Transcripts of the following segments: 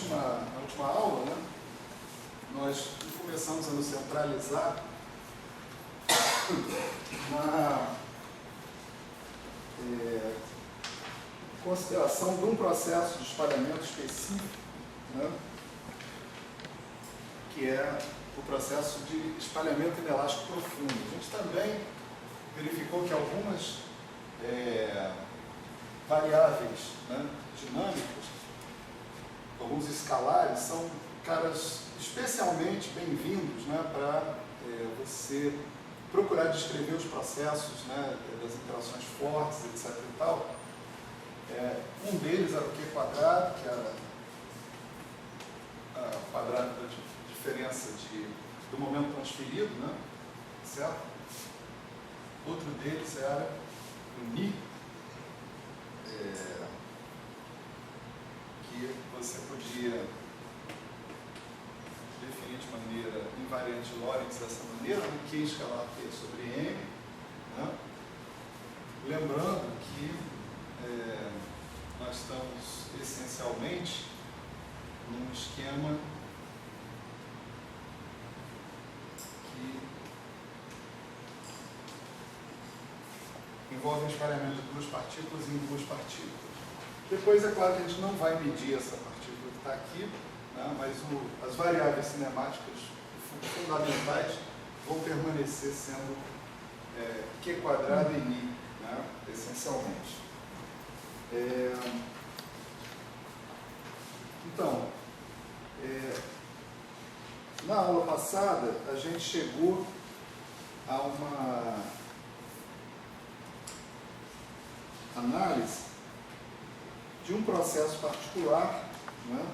última aula, né, nós começamos a nos centralizar na consideração de um processo de espalhamento específico, né, que é o processo de espalhamento inelástico profundo. A gente também verificou que algumas variáveis, né, dinâmicas, alguns escalares, são caras especialmente bem-vindos, né, para você procurar descrever os processos, né, das interações fortes, etc. e tal. Um deles era o Q quadrado, que era a quadrada da diferença do momento transferido, né, certo? Outro deles era o μ, que você podia definir de maneira invariante Lorentz dessa maneira, Q escalar P sobre M, né? Lembrando que nós estamos essencialmente num esquema que envolve um espalhamento de duas partículas em duas partículas. Depois, é claro que a gente não vai medir essa partícula que está aqui, né, mas as variáveis cinemáticas fundamentais vão permanecer sendo Q quadrado e μ, né, essencialmente. Então, na aula passada, a gente chegou a uma análise de um processo particular, né,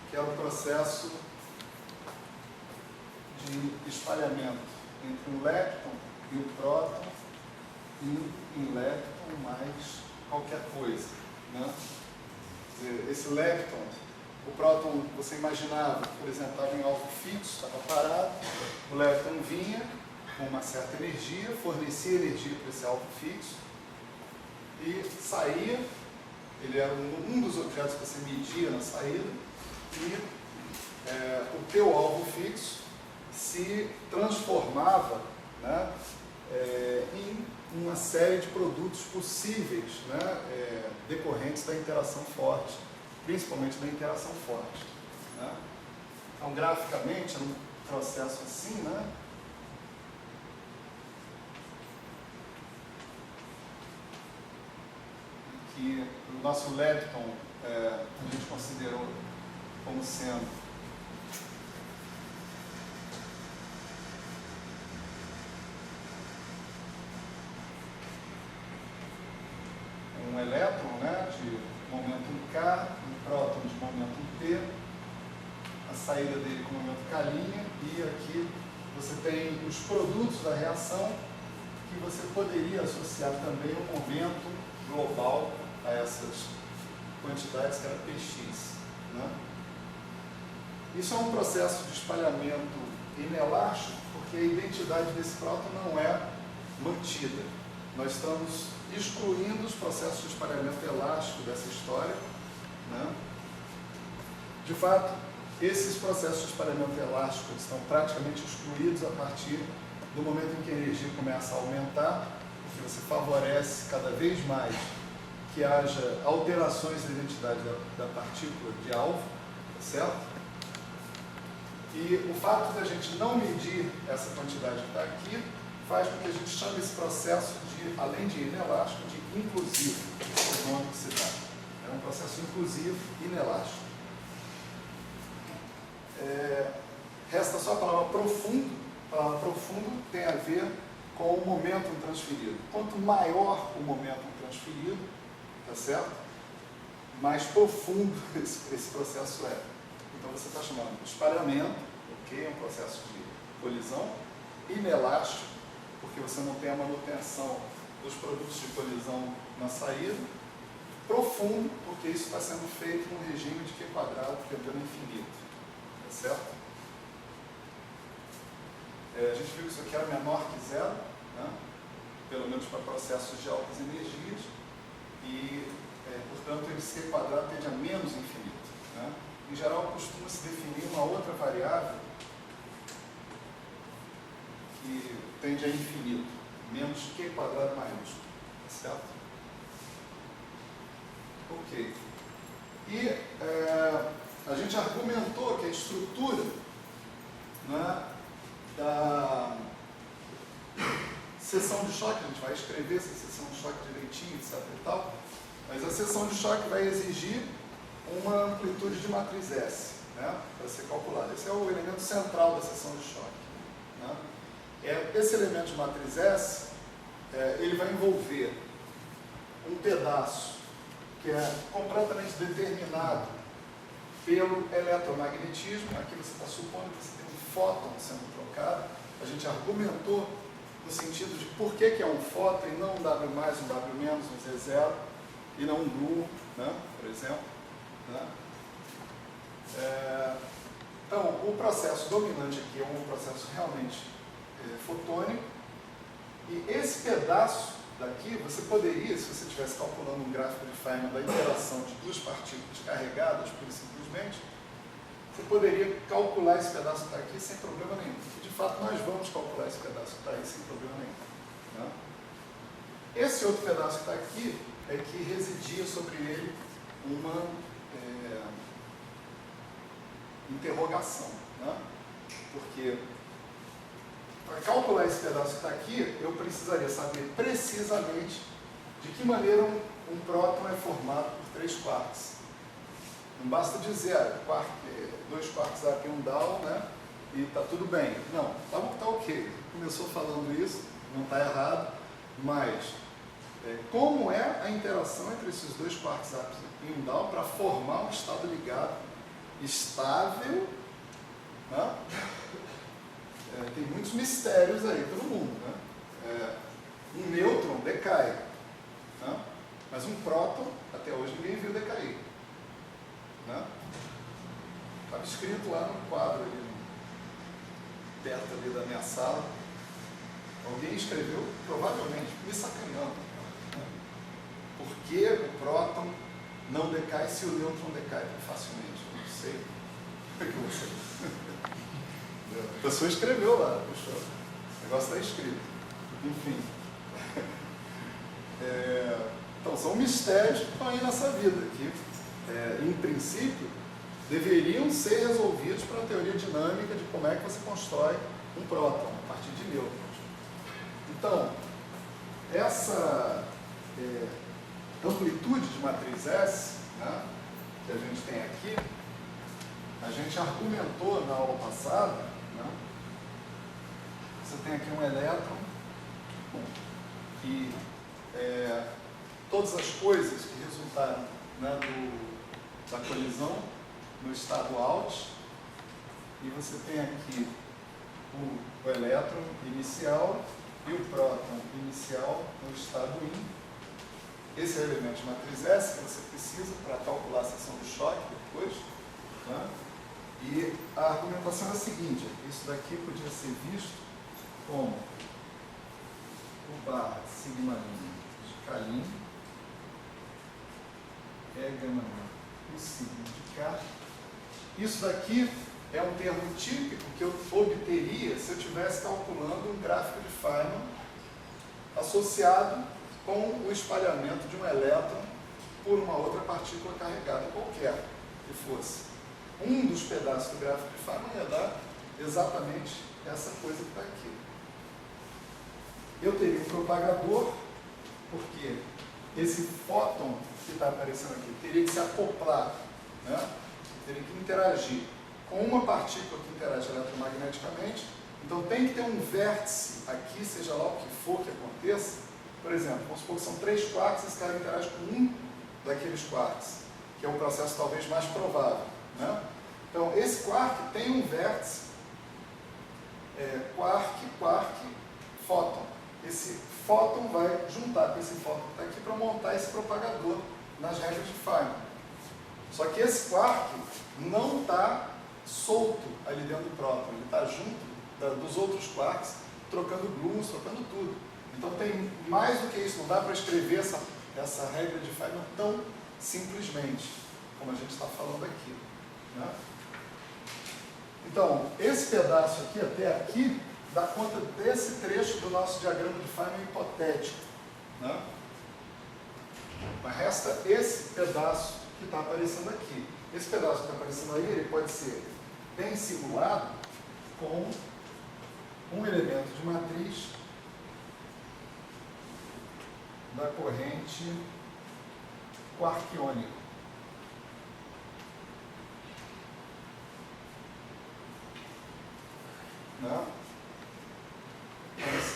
que é o processo de espalhamento entre um lepton e o próton e um lepton mais qualquer coisa, né? Quer dizer, esse lepton, o próton, você imaginava, por exemplo, estava em alvo fixo, estava parado, o lepton vinha com uma certa energia, fornecia energia para esse alvo fixo e saía. Ele era um dos objetos que você media na saída e o teu alvo fixo se transformava, né, em uma série de produtos possíveis, né, decorrentes da interação forte, principalmente da interação forte, né? Então, graficamente, é um processo assim, né? Que o nosso lepton a gente considerou como sendo um elétron, né, de momento K, um próton de momento P, a saída dele com momento K', e aqui você tem os produtos da reação que você poderia associar também um momento global a essas quantidades que era Px, né? Isso é um processo de espalhamento inelástico, porque a identidade desse próton não é mantida. Nós estamos excluindo os processos de espalhamento elástico dessa história, né? De fato, esses processos de espalhamento elástico estão praticamente excluídos a partir do momento em que a energia começa a aumentar, porque você favorece cada vez mais que haja alterações na identidade da partícula de alvo, certo? E o fato de a gente não medir essa quantidade que está aqui faz com que a gente chame esse processo de, além de inelástico, de inclusivo. Esse é o nome que se dá. É um processo inclusivo inelástico. Resta só a palavra profundo. A palavra profundo tem a ver com o momento transferido. Quanto maior o momento transferido, tá certo? Mais profundo esse processo é. Então você está chamando de espalhamento, ok? É um processo de colisão, inelástico, porque você não tem a manutenção dos produtos de colisão na saída, profundo, porque isso está sendo feito num regime de Q quadrado tendendo a infinito, tá certo? A gente viu que isso aqui era menor que zero, né? Pelo menos para processos de altas energias, e, portanto, esse Q quadrado tende a menos infinito, né? em geral, costuma-se definir uma outra variável que tende a infinito, menos Q² maiúsculo, certo? Ok. E a gente argumentou que a estrutura, né, da seção de choque, a gente vai escrever essa seção de choque direitinho, etc. e tal, mas a seção de choque vai exigir uma amplitude de matriz S, né, para ser calculada. Esse é o elemento central da seção de choque. Né? Esse elemento de matriz S, ele vai envolver um pedaço que é completamente determinado pelo eletromagnetismo. Aqui você está supondo que você tem um fóton sendo trocado. A gente argumentou no sentido de por que é um fóton e não um W+, um W-, um Z0, e não um gluon, né, por exemplo. Né? Então, o processo dominante aqui é um processo realmente fotônico, e esse pedaço daqui, você poderia, se você estivesse calculando um gráfico de Feynman da interação de duas partículas carregadas, pura e simplesmente, você poderia calcular esse pedaço que está aqui sem problema nenhum. E, de fato, nós vamos calcular esse pedaço que está aí sem problema nenhum. Né? Esse outro pedaço que está aqui é que residia sobre ele uma interrogação. Né? Porque, para calcular esse pedaço que está aqui, eu precisaria saber precisamente de que maneira um próton é formado por 3/4. Não basta dizer 2/4 up e 1 down, né? E está tudo bem. Não, tá ok. Começou falando isso, não está errado, mas como é a interação entre esses 2/4 up e 1 down para formar um estado ligado estável, né? Tem muitos mistérios aí pelo mundo. Né? Um nêutron decai, né? Mas um próton, até hoje ninguém viu decair. Né? Estava escrito lá no quadro, ali, perto ali da minha sala. Alguém escreveu, provavelmente, me sacaneando. Né? Por que o próton não decai se o nêutron decai tão facilmente? Eu não sei. Por que eu sei? A pessoa escreveu lá, puxa, o negócio está escrito. Enfim. Então, são mistérios que estão aí nessa vida, que, em princípio, deveriam ser resolvidos pela teoria dinâmica de como é que você constrói um próton a partir de nêutrons. Então, essa amplitude de matriz S, né, que a gente tem aqui, a gente argumentou na aula passada. Né? Você tem aqui um elétron e todas as coisas que resultaram, né, da colisão no estado out, e você tem aqui o elétron inicial e o próton inicial no estado in. Esse é o elemento de matriz S que você precisa para calcular a seção de choque depois. Né? E a argumentação é a seguinte: isso daqui podia ser visto como o bar sigma de Kalin é gama o sigma de K. Isso daqui é um termo típico que eu obteria se eu estivesse calculando um gráfico de Feynman associado com o espalhamento de um elétron por uma outra partícula carregada qualquer que fosse. Um dos pedaços do gráfico de Feynman ia dar exatamente essa coisa que está aqui. Eu teria um propagador, porque esse fóton que está aparecendo aqui teria que se acoplar, né? Teria que interagir com uma partícula que interage eletromagneticamente. Então tem que ter um vértice aqui, seja lá o que for que aconteça. Por exemplo, vamos supor que são 3 quarks, esse cara interage com um daqueles quarks, que é um processo talvez mais provável. Né? Então, esse quark tem um vértice, quark, fóton. Esse fóton vai juntar com esse fóton que está aqui para montar esse propagador nas regras de Feynman. Só que esse quark não está solto ali dentro do próton, ele está junto dos outros quarks, trocando gluons, trocando tudo. Então tem mais do que isso, não dá para escrever essa regra de Feynman tão simplesmente, como a gente está falando aqui. Né? Então, esse pedaço aqui até aqui dá conta desse trecho do nosso diagrama de Feynman hipotético, né? Mas resta esse pedaço que está aparecendo aqui. Esse pedaço que está aparecendo aí, ele pode ser bem simulado com um elemento de matriz da corrente quarquiônica. Né?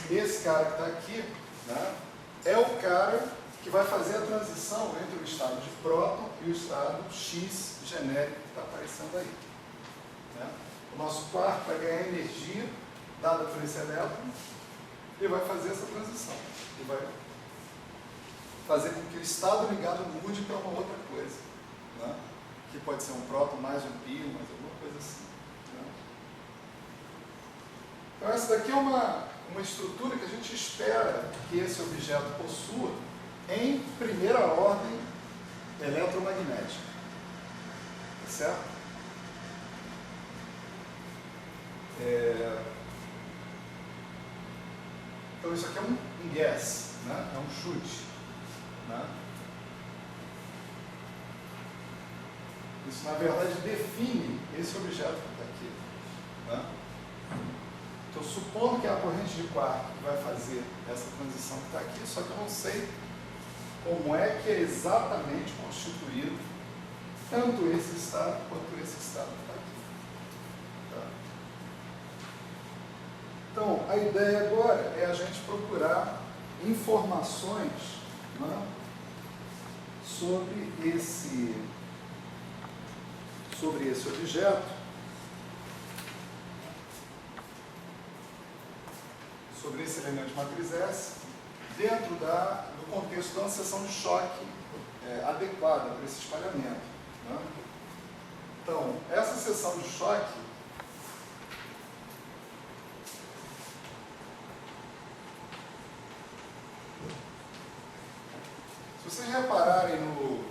Esse cara que está aqui, né, é o cara que vai fazer a transição entre o estado de próton e o estado X genérico que está aparecendo aí. Né? O nosso quark vai ganhar energia dada por esse elétron e vai fazer essa transição. E vai fazer com que o estado ligado mude para uma outra coisa. Né? Que pode ser um próton mais um pio, mais alguma coisa assim. Né? Então essa daqui é uma estrutura que a gente espera que esse objeto possua em primeira ordem eletromagnética. Certo? Então isso aqui é um guess, né? É um chute. Né? Isso na verdade define esse objeto que está aqui. Né? Então, supondo que é a corrente de quark que vai fazer essa transição que está aqui, só que eu não sei como é que é exatamente constituído tanto esse estado quanto esse estado que está aqui. Tá? Então, a ideia agora é a gente procurar informações, né, sobre esse objeto, sobre esse elemento de matriz S, dentro do contexto de uma seção de choque adequada para esse espalhamento. Né? Então, essa seção de choque se vocês repararem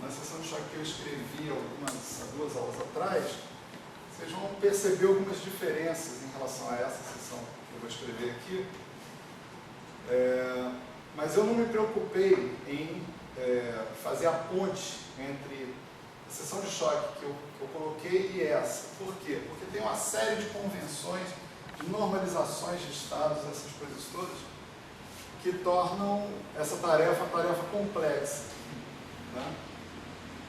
na seção de choque que eu escrevi há 2 aulas atrás, vocês vão perceber algumas diferenças em relação a essa seção que eu vou escrever aqui. Mas eu não me preocupei em fazer a ponte entre a seção de choque que eu coloquei e essa. Por quê? Porque tem uma série de convenções, de normalizações de estados, essas coisas todas, que tornam essa tarefa complexa. Né?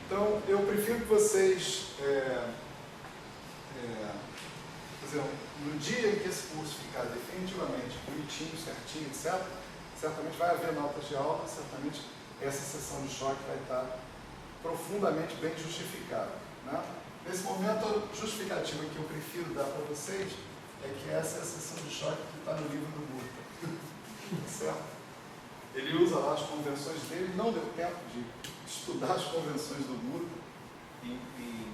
Então, eu prefiro que vocês, no dia em que esse curso ficar definitivamente bonitinho, certinho, etc., certamente vai haver notas de aula, certamente essa sessão de choque vai estar profundamente bem justificada. Né? Nesse momento, a justificativa que eu prefiro dar para vocês é que essa é a sessão de choque que está no livro do Murta. Certo? Ele usa lá as convenções dele, não deu tempo de estudar as convenções do Murta em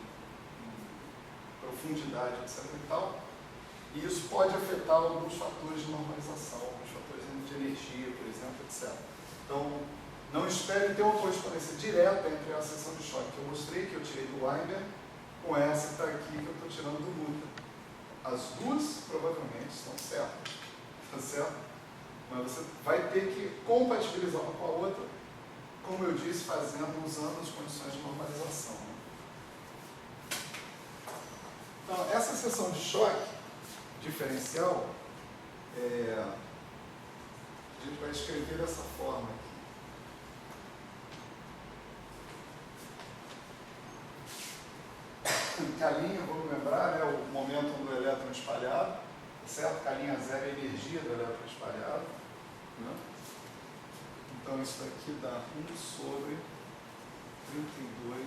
profundidade, etc. e tal. E isso pode afetar alguns fatores de normalização, alguns fatores de energia, por exemplo, etc. Então, não espere ter uma correspondência direta entre a seção de choque que eu mostrei, que eu tirei do Weinberg, com essa que está aqui, que eu estou tirando do Murta. As duas provavelmente estão certas, tá certo? Mas você vai ter que compatibilizar uma com a outra, como eu disse, usando as condições de normalização. Né? Então, essa seção de choque diferencial, a gente vai escrever dessa forma aqui. K', vamos lembrar, né, o momento do elétron espalhado, certo? K'0 é a energia do elétron espalhado. Né? Então, isso daqui dá 1 sobre 32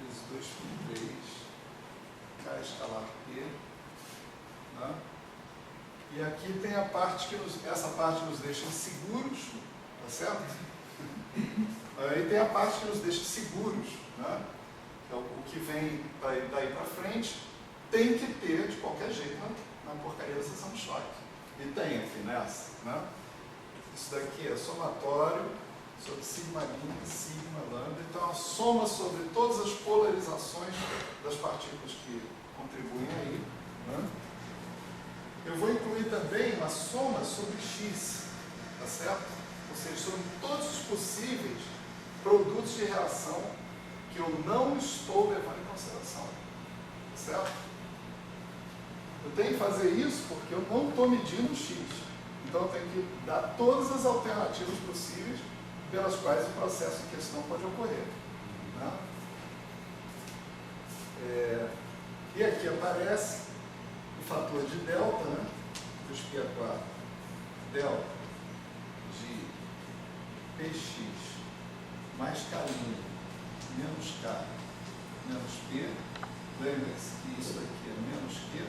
vezes 2/3 K escalar P. Né? E aqui tem a parte essa parte nos deixa inseguros, tá certo? Aí tem a parte que nos deixa seguros, né? Então, o que vem daí para frente tem que ter de qualquer jeito na porcaria da seção de choque. E tem aqui nessa, né? Isso daqui é somatório sobre sigma min e sigma lambda. Então, a soma sobre todas as polarizações das partículas que contribuem aí Né? Eu vou incluir também uma soma sobre x, tá certo? Ou seja, sobre todos os possíveis produtos de reação que eu não estou levando em consideração, tá certo? Eu tenho que fazer isso porque eu não estou medindo o x. Então eu tenho que dar todas as alternativas possíveis pelas quais o processo em questão pode ocorrer. Né? E aqui aparece o fator de delta, né? 2π4 delta de px mais k' menos k menos p. Lembre-se que isso aqui é menos q.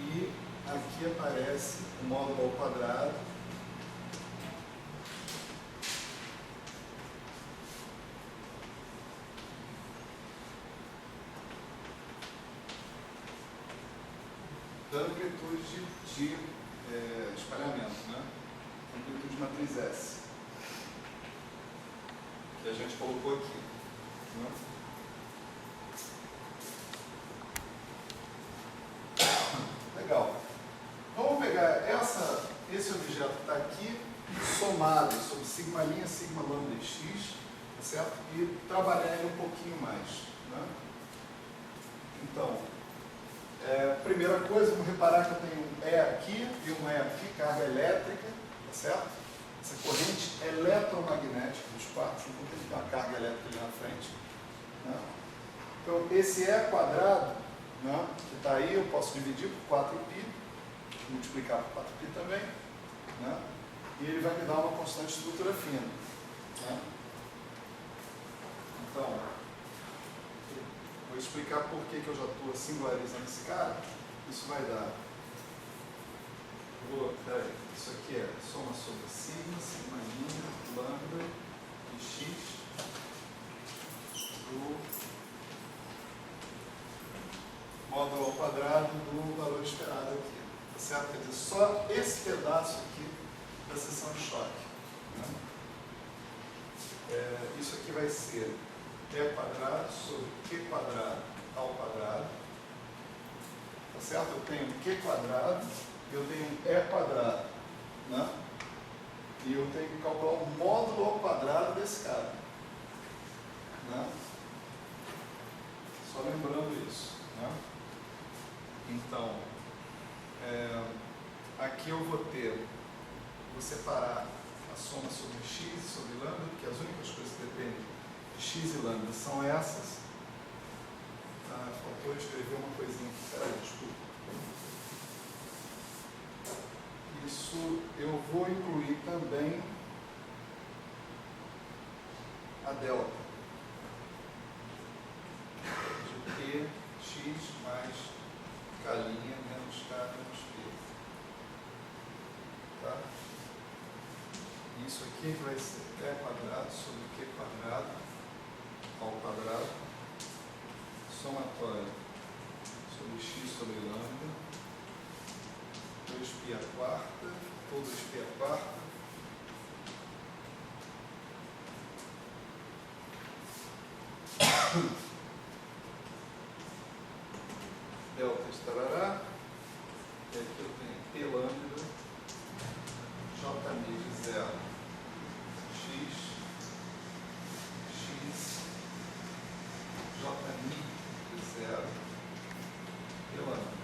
E aqui aparece o módulo ao quadrado da amplitude de espalhamento, né? Amplitude matriz S, que a gente colocou aqui. Né? Legal. Vamos pegar esse objeto que está aqui, somado sobre sigma', sigma lambda e x, tá certo? E trabalhar ele um pouquinho mais. Né? Então, primeira coisa, vamos reparar que eu tenho um E aqui e um E aqui, carga elétrica, tá certo? Essa corrente eletromagnética dos quartos, então tem que ter uma carga elétrica ali na frente. Né? Então, esse E quadrado, né, que está aí, eu posso dividir por 4π, multiplicar por 4π também, né, e ele vai me dar uma constante de estrutura fina. Né? Então, vou explicar por que eu já estou singularizando esse cara. Isso vai dar. Peraí, isso aqui é soma sobre sigma', lambda e x do módulo ao quadrado do valor esperado aqui. Tá certo? Quer dizer, só esse pedaço aqui da seção de choque. Né? Isso aqui vai ser E quadrado sobre Q quadrado ao quadrado. Tá certo? Eu tenho Q quadrado e eu tenho E quadrado. Né? E eu tenho que calcular o módulo ao quadrado desse cara. Né? Só lembrando isso. Né? Então, aqui eu vou separar a soma sobre x e sobre lambda, porque as únicas coisas que dependem de x e lambda são essas. Faltou escrever uma coisinha aqui, peraí, desculpa. Isso eu vou incluir também a delta de px mais k' menos k menos p. Tá? Isso aqui vai ser E quadrado sobre Q quadrado ao quadrado, somatório sobre x sobre lambda, 2π² ou 2π², delta estarará, e aqui eu tenho P lambda, J de 0, x, J de 0, P lambda.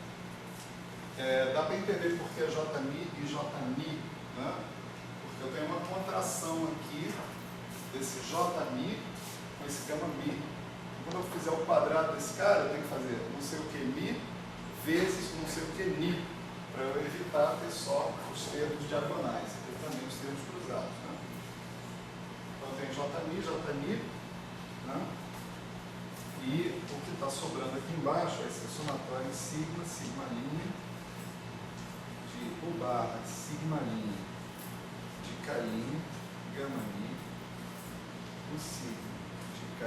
Dá para entender por que Jmi e Jmi, né? Porque eu tenho uma contração aqui desse Jmi com esse gama mi. Quando eu fizer o quadrado desse cara, eu tenho que fazer não sei o que mi vezes não sei o que ni, para eu evitar ter só os termos diagonais, e também os termos cruzados. Né? Então eu tenho Jmi, né? E o que está sobrando aqui embaixo vai ser somatório em sigma, sigma', de U barra sigma' de K', gama', o sigma de K,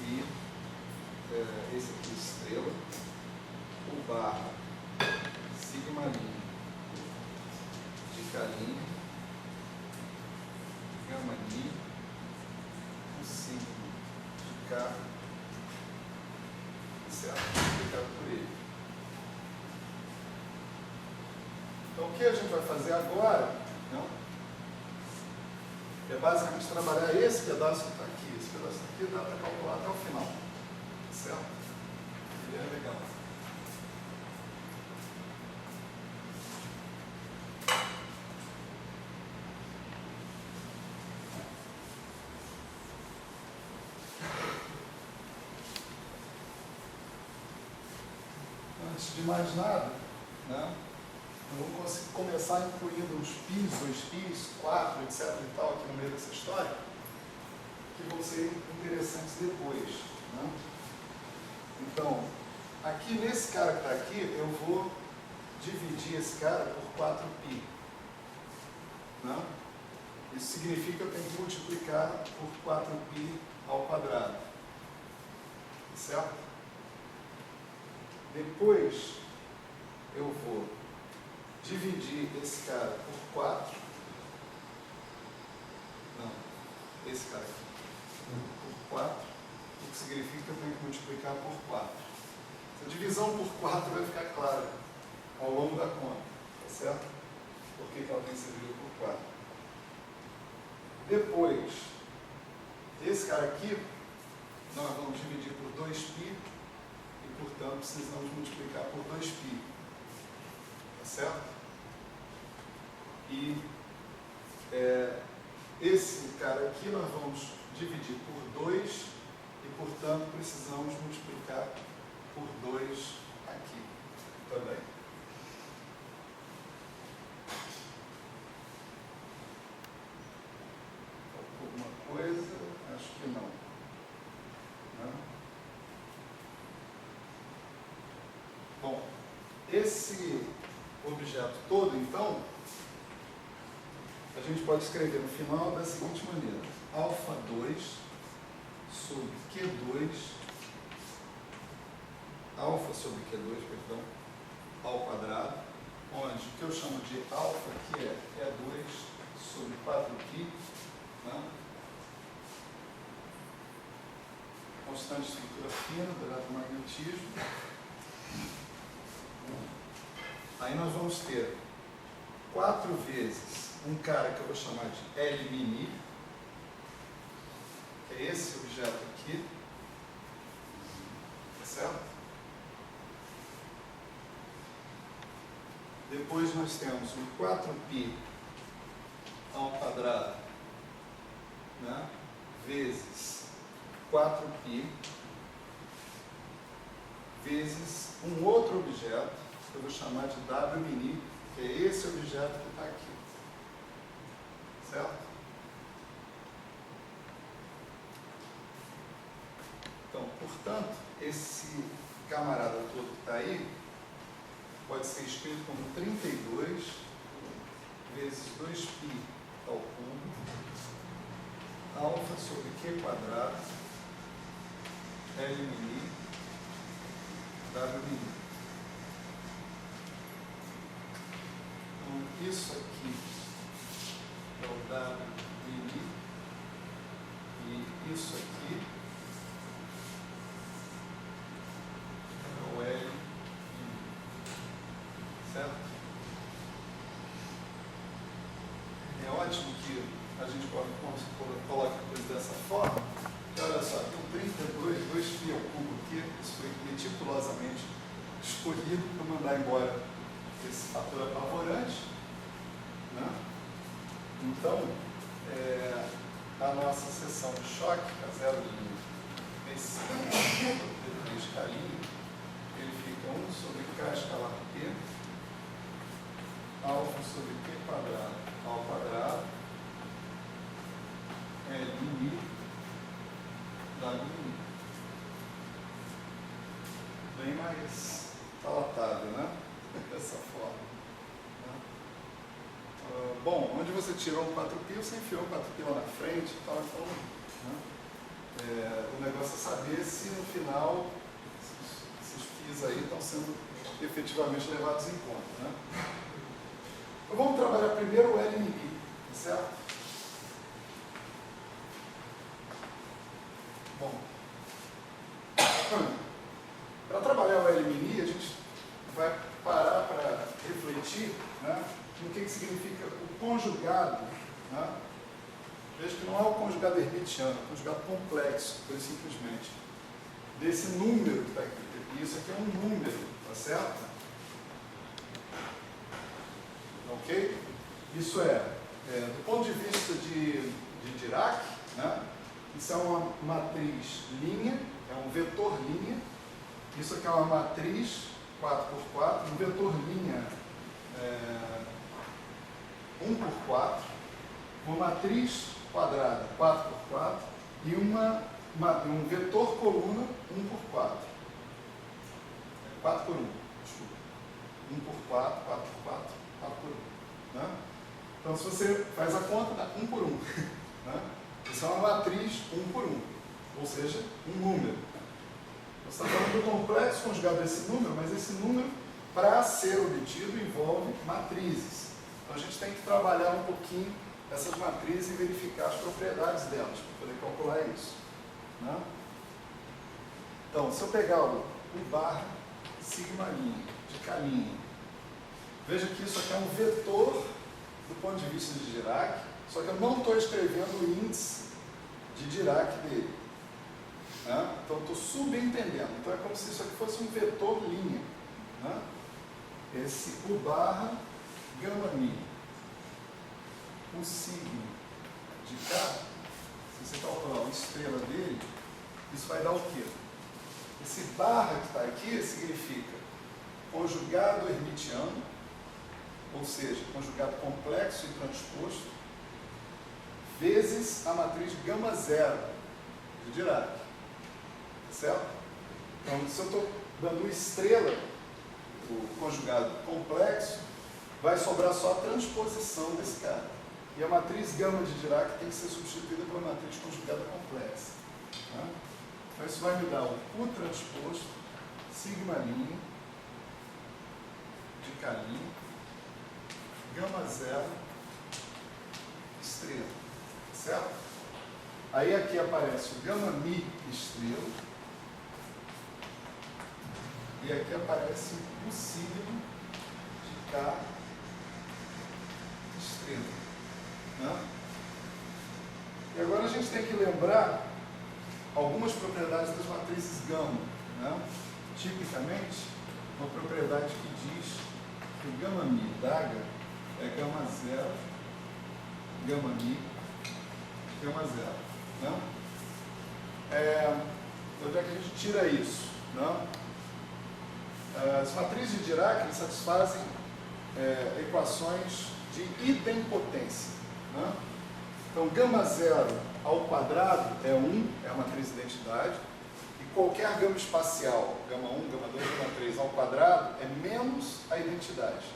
e esse aqui estrela, U barra sigma' escalinha, gama I, um signo de K, certo? Multiplicado por ele. Então, o que a gente vai fazer agora, não? É basicamente trabalhar esse pedaço que está aqui. Esse pedaço aqui dá para calcular até o final, certo? E é legal. Antes de mais nada, né, eu vou começar incluindo os πs, 2πs, 4, etc. e tal, aqui no meio dessa história, que vão ser interessantes depois. Né? Então, aqui nesse cara que está aqui, eu vou dividir esse cara por 4π. Né? Isso significa que eu tenho que multiplicar por 4π ao quadrado. Certo? Depois, eu vou dividir esse cara por 4. Não, esse cara aqui. Por 4. O que significa que eu tenho que multiplicar por 4. Essa divisão por 4 vai ficar clara ao longo da conta. Tá certo? Por que ela tem que ser dividida por 4. Depois, esse cara aqui, nós vamos dividir por 2π. E, portanto, precisamos multiplicar por 2π. Tá certo? E esse cara aqui nós vamos dividir por 2 e, portanto, precisamos multiplicar por 2 aqui também. Alguma coisa? Acho que não. Não? Bom, esse objeto todo, então, a gente pode escrever no final da seguinte maneira: alfa 2 sobre Q2, alfa sobre Q2, perdão, ao quadrado, onde o que eu chamo de alfa aqui é E2 sobre 4π, né? Constante de estrutura fina do eletromagnetismo. Aí nós vamos ter 4 vezes um cara que eu vou chamar de L mini, que é esse objeto aqui, tá certo? Depois nós temos um 4π ao quadrado, né, vezes 4π, vezes um outro objeto, que eu vou chamar de W mini, que é esse objeto que está aqui. Certo? Então, portanto, esse camarada todo que está aí pode ser escrito como 32 vezes 2π ao cubo, alfa sobre Q quadrado, L mini, W mini. Então, isso aqui é o W mini e isso aqui é o L mini. Certo? É ótimo que a gente coloque a coisa dessa forma, que olha só, tem um 32, 2π ao cubo aqui, isso foi meticulosamente escolhido para mandar embora esse fator apavorante, né? Então, a nossa seção de choque, a zero de esse escalinho, ele fica 1 sobre K escalar P, alfa sobre Q quadrado ao quadrado, L mini, W mini. Bem mais palatável, né? Dessa forma. Bom, onde você tirou um 4π, você enfiou um 4π lá na frente e tal, então, né? O negócio é saber se no final esses πs aí estão sendo efetivamente levados em conta, né? Eu vamos trabalhar primeiro o L mini, certo? Bom, para trabalhar o L mini, a gente vai parar para refletir, né, no que significa o conjugado, né? Veja que não é o conjugado hermitiano, é o conjugado complexo, por simplesmente, desse número que está aqui. Isso aqui é um número, tá certo? Ok? Isso do ponto de vista de Dirac, né, isso é uma matriz linha, é um vetor linha. Isso aqui é uma matriz 4x4, um vetor linha 1x4, uma matriz quadrada 4x4 e um vetor coluna 1x4. 4x1, desculpa. 1x4, 4x4, 4x1. Né? Então, se você faz a conta, dá 1x1. Né? Isso é uma matriz 1x1, ou seja, um número. Você está falando do complexo conjugado desse número, mas esse número, para ser obtido, envolve matrizes. Então, a gente tem que trabalhar um pouquinho essas matrizes e verificar as propriedades delas, para poder calcular isso. Né? Então, se eu pegar o barra sigma linha, de K linha, veja que isso aqui é um vetor do ponto de vista de Dirac, só que eu não estou escrevendo o índice de Dirac dele. Né? Então, eu estou subentendendo. Então, é como se isso aqui fosse um vetor linha. Né? Esse U barra gama mi, o signo de K, se você calcular a estrela dele, isso vai dar o quê? Esse barra que está aqui significa conjugado hermitiano, ou seja, conjugado complexo e transposto, vezes a matriz gama zero de Dirac. Certo? Então, se eu estou dando estrela, o conjugado complexo, vai sobrar só a transposição desse cara. E a matriz gama de Dirac tem que ser substituída pela matriz conjugada complexa. Né? Então, isso vai me dar o U transposto, sigma linha, de K linha, gama zero, estrela. Certo? Aí aqui aparece o gama mi estrela, e aqui aparece o signo de K estrela. Né? E agora a gente tem que lembrar algumas propriedades das matrizes gama. Né? Tipicamente, uma propriedade que diz que o gama mi d'H é gama zero, gama mi, gama zero. Né? Onde é que a gente tira isso? Né? As matrizes de Dirac satisfazem equações de idempotência. Né? Então, gama zero ao quadrado é 1, é a matriz de identidade, e qualquer gama espacial, gama 1, gama 2, gama 3 ao quadrado, é menos a identidade.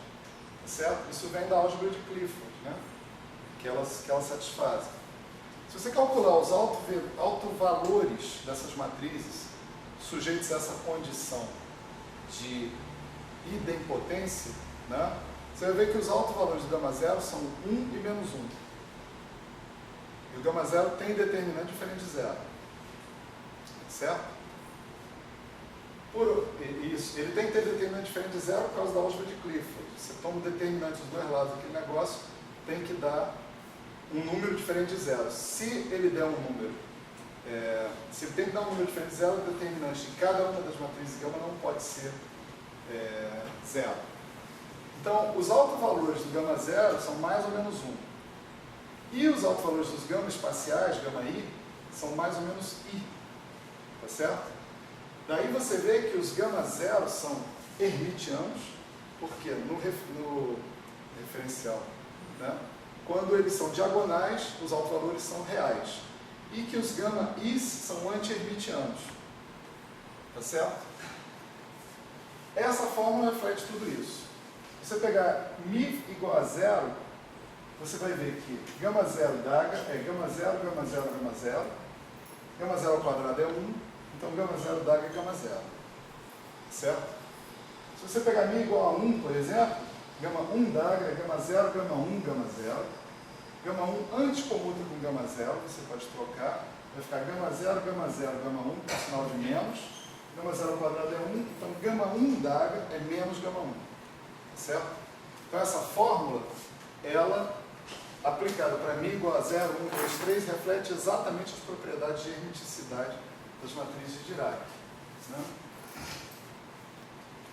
Certo? Isso vem da álgebra de Clifford, né? que elas satisfazem. Se você calcular os autovalores dessas matrizes sujeitos a essa condição de idempotência, né, você vai ver que os autovalores do gama zero são 1 e menos 1. E o gama zero tem determinante diferente de zero. Certo? Isso, ele tem que ter determinante diferente de zero por causa da álgebra de Clifford. Você toma o determinante dos dois lados daquele negócio, tem que dar um número diferente de zero. Se ele der um número, se ele tem que dar um número diferente de zero, o determinante de cada uma das matrizes gama não pode ser zero. Então, os autovalores do gama zero são mais ou menos 1. E os autovalores dos gama espaciais, gama i, são mais ou menos i. Tá certo? Daí você vê que os gama zero são hermitianos, porque no referencial, né? Quando eles são diagonais, os autovalores são reais. E que os gama i's são anti-hermitianos. Tá certo? Essa fórmula reflete tudo isso. Se você pegar mi igual a zero, você vai ver que gama zero d'H é gama zero, gama zero, gama zero. Gama zero ao quadrado é 1, então gama zero d'H é gama zero. Certo? Se você pegar mi igual a 1, por exemplo, Gama 1 d'água é gama 0, gama 1, gama 0. Gama 1 anticomuta com gama 0, você pode trocar. Vai ficar gama 0, gama 0, gama 1, com sinal de menos. Gama 0 ao quadrado é 1, então gama 1 d'água é menos gama 1. Certo? Então essa fórmula, ela, aplicada para μ igual a 0, 1, 2, 3, reflete exatamente as propriedades de hermeticidade das matrizes de Dirac. Né?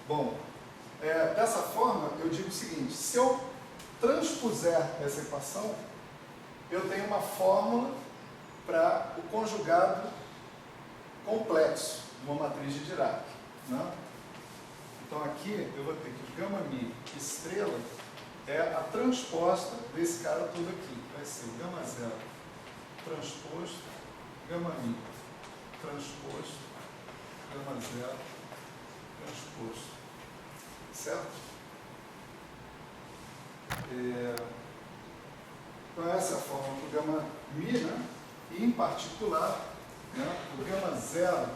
Bom, dessa forma, eu digo o seguinte: se eu transpuser essa equação, eu tenho uma fórmula para o conjugado complexo de uma matriz de Dirac. Né? Então aqui eu vou ter que gama μ estrela é a transposta desse cara todo aqui. Vai ser o gama 0 transposto, gama μ transposto, gama 0 transposto. Certo? Então essa é a fórmula do gama μ, né? E em particular, né, o gama 0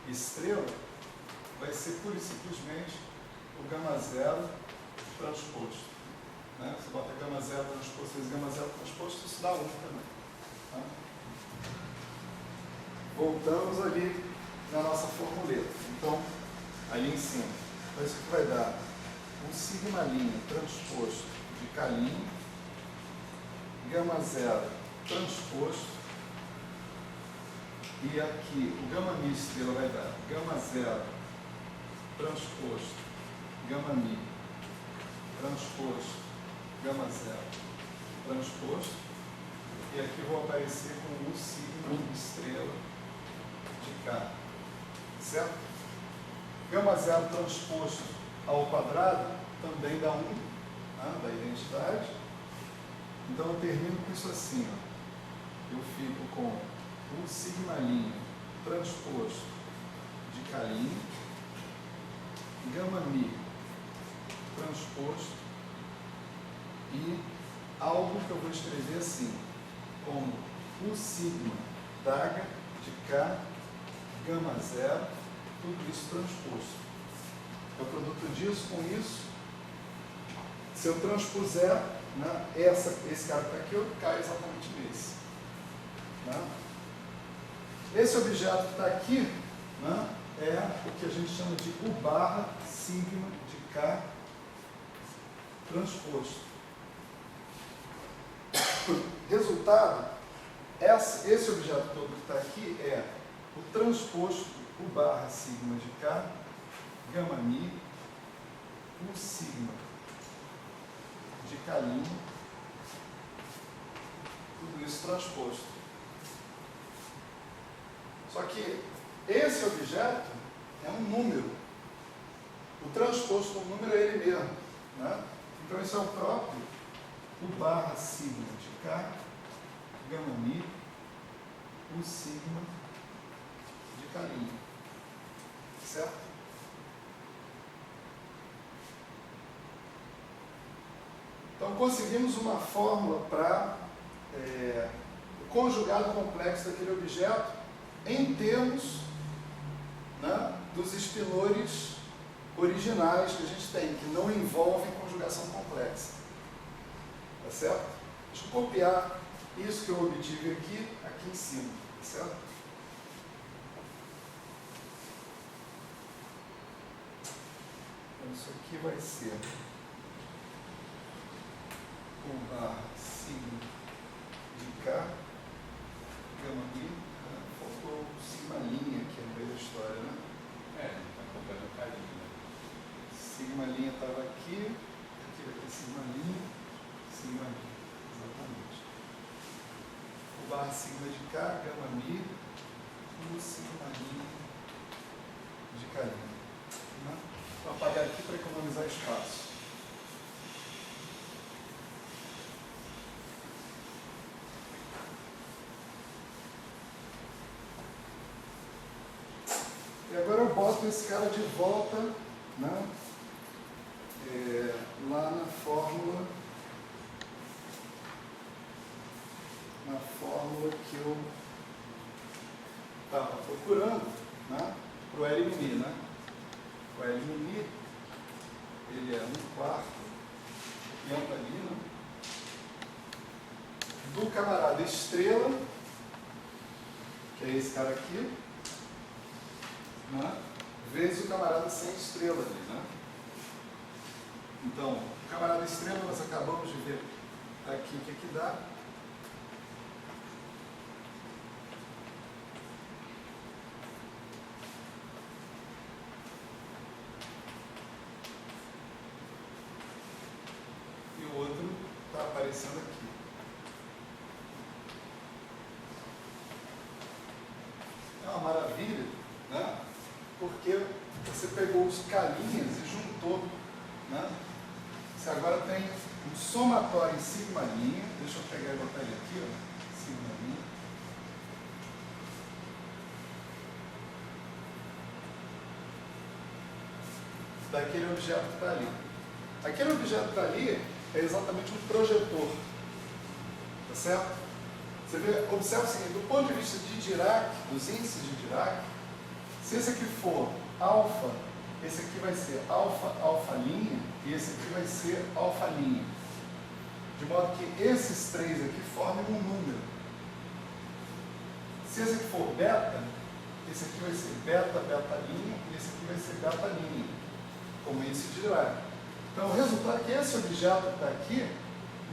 estrela vai ser pura e simplesmente o gama 0 transposto. Né? Você bota gama 0 transposto vezes gama 0 transposto, isso dá 1 também. Tá? Voltamos ali na nossa formuleta. Então, ali em cima. Então, isso que vai dar um sigma' transposto de K', gama 0 transposto, e aqui o gama μ estrela vai dar gama 0 transposto, gama μ transposto, gama 0 transposto, e aqui vou aparecer com o sigma estrela de K. Certo? Gama 0 transposto ao quadrado também dá 1, né, da identidade. Então eu termino com isso assim, ó. Eu fico com um sigma' transposto de K', gama μ transposto, e algo que eu vou escrever assim, como o sigma d'H de K, gama 0, tudo isso transposto. É o produto disso com isso. Se eu transpuser, né, esse cara que está aqui, eu caio exatamente nesse. Né? Esse objeto que está aqui, né, é o que a gente chama de U barra sigma de K transposto. Resultado, esse objeto todo que está aqui é o transposto U barra sigma de K, gama μ, U sigma de K', tudo isso transposto. Só que esse objeto é um número. O transposto no número é ele mesmo. Né? Então isso é o próprio U barra sigma de K, gama μ, U sigma de K'. Certo? Então conseguimos uma fórmula para o conjugado complexo daquele objeto em termos, né, dos espinores originais que a gente tem, que não envolvem conjugação complexa. Tá certo? Deixa eu copiar isso que eu obtive aqui em cima. Tá certo? Então isso aqui vai ser U barra sigma de K, gama μ, faltou o sigma' aqui no meio da história, né? Está contando o carinho, né? Sigma' estava aqui vai ter sigma', exatamente. U barra sigma de K, gama μ, U sigma' de K'. Né? Vou apagar aqui para economizar espaço. E agora eu boto esse cara de volta, né, lá na fórmula que eu estava procurando, né, para o L⁻⁻, né? O L⁻⁻, ele é 1/4 camarada estrela, que é esse cara aqui, né? Vezes o camarada sem estrela ali, né? Então, o camarada estrela nós acabamos de ver aqui o que dá. E o outro está aparecendo aqui. É uma maravilha, né? Porque você pegou os calinhas e juntou, né? Você agora tem um somatório em sigma linha. Deixa eu pegar e botar ele aqui, ó. Sigma linha. Daquele objeto que está ali. Aquele objeto que está ali é exatamente um projetor. Tá certo? Você vê, observa o seguinte, do ponto de vista de Dirac, dos índices de Dirac, se esse aqui for alfa, esse aqui vai ser alfa, alfa linha, e esse aqui vai ser alfa linha. De modo que esses três aqui formem um número. Se esse aqui for beta, esse aqui vai ser beta, beta linha, e esse aqui vai ser beta linha, como índice de Dirac. Então o resultado é que esse objeto que está aqui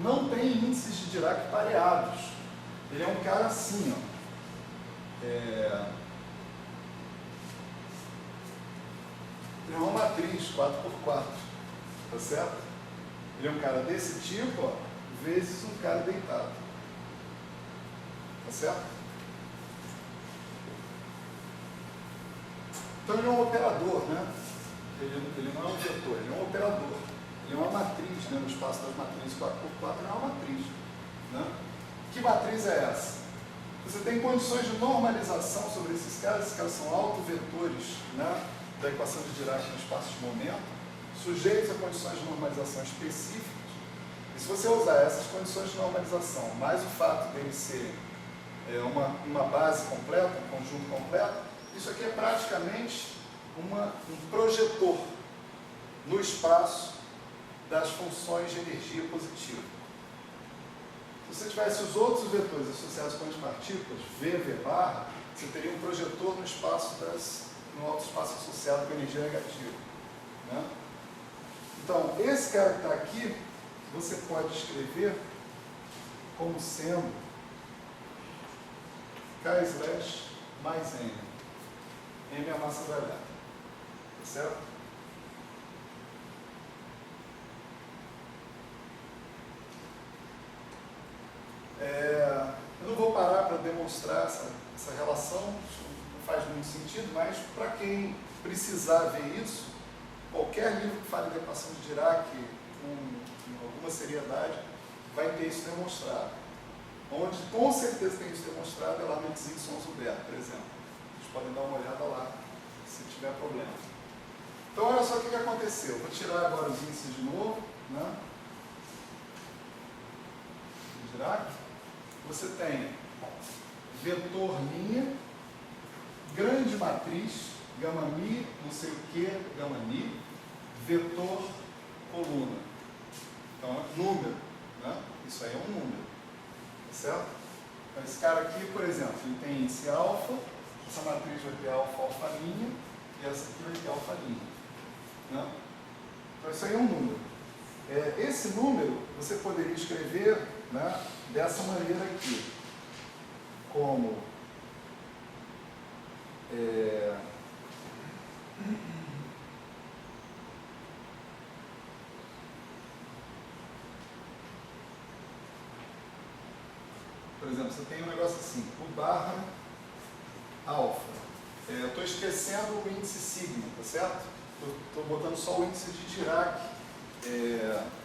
não tem índices de Dirac pareados. Ele é um cara assim, ó. Ele é uma matriz 4x4, tá certo? Ele é um cara desse tipo, ó, vezes um cara deitado. Tá certo? Então ele é um operador, né? Ele não é um vetor, ele é um operador. Ele é uma matriz, né? No espaço das matrizes 4x4 ele é uma matriz, né? Que matriz é essa? Você tem condições de normalização sobre esses caras são autovetores, né, da equação de Dirac no espaço de momento, sujeitos a condições de normalização específicas. E se você usar essas condições de normalização, mais o fato dele ser uma base completa, um conjunto completo, isso aqui é praticamente um projetor no espaço das funções de energia positiva. Se você tivesse os outros vetores associados com as partículas, V, V barra, você teria um projetor no espaço no outro espaço associado com energia negativa, né? Então, esse cara que está aqui, você pode escrever como sendo K/ mais M. M é a massa do elétron, tá certo? Eu não vou parar para demonstrar essa relação, não faz muito sentido, mas para quem precisar ver isso, qualquer livro que fale da equação de Dirac com alguma seriedade vai ter isso demonstrado. Onde com certeza tem isso demonstrado é lá no Dixon-Zuber, por exemplo. Vocês podem dar uma olhada lá, se tiver problema. Então olha só o que aconteceu. Vou tirar agora os índices de novo, né? Dirac. Você tem vetor linha, grande matriz, gama mi, não sei o que, gama mi, vetor coluna. Então, número, né? Isso aí é um número, tá certo? Então, esse cara aqui, por exemplo, ele tem índice alfa, essa matriz vai ter alfa, alfa linha, e essa aqui vai ter alfa linha, né? Então, isso aí é um número. Esse número, você poderia escrever, né, dessa maneira aqui, como por exemplo, você tem um negócio assim, o barra alfa. Eu estou esquecendo o índice sigma, tá certo? Estou botando só o índice de Dirac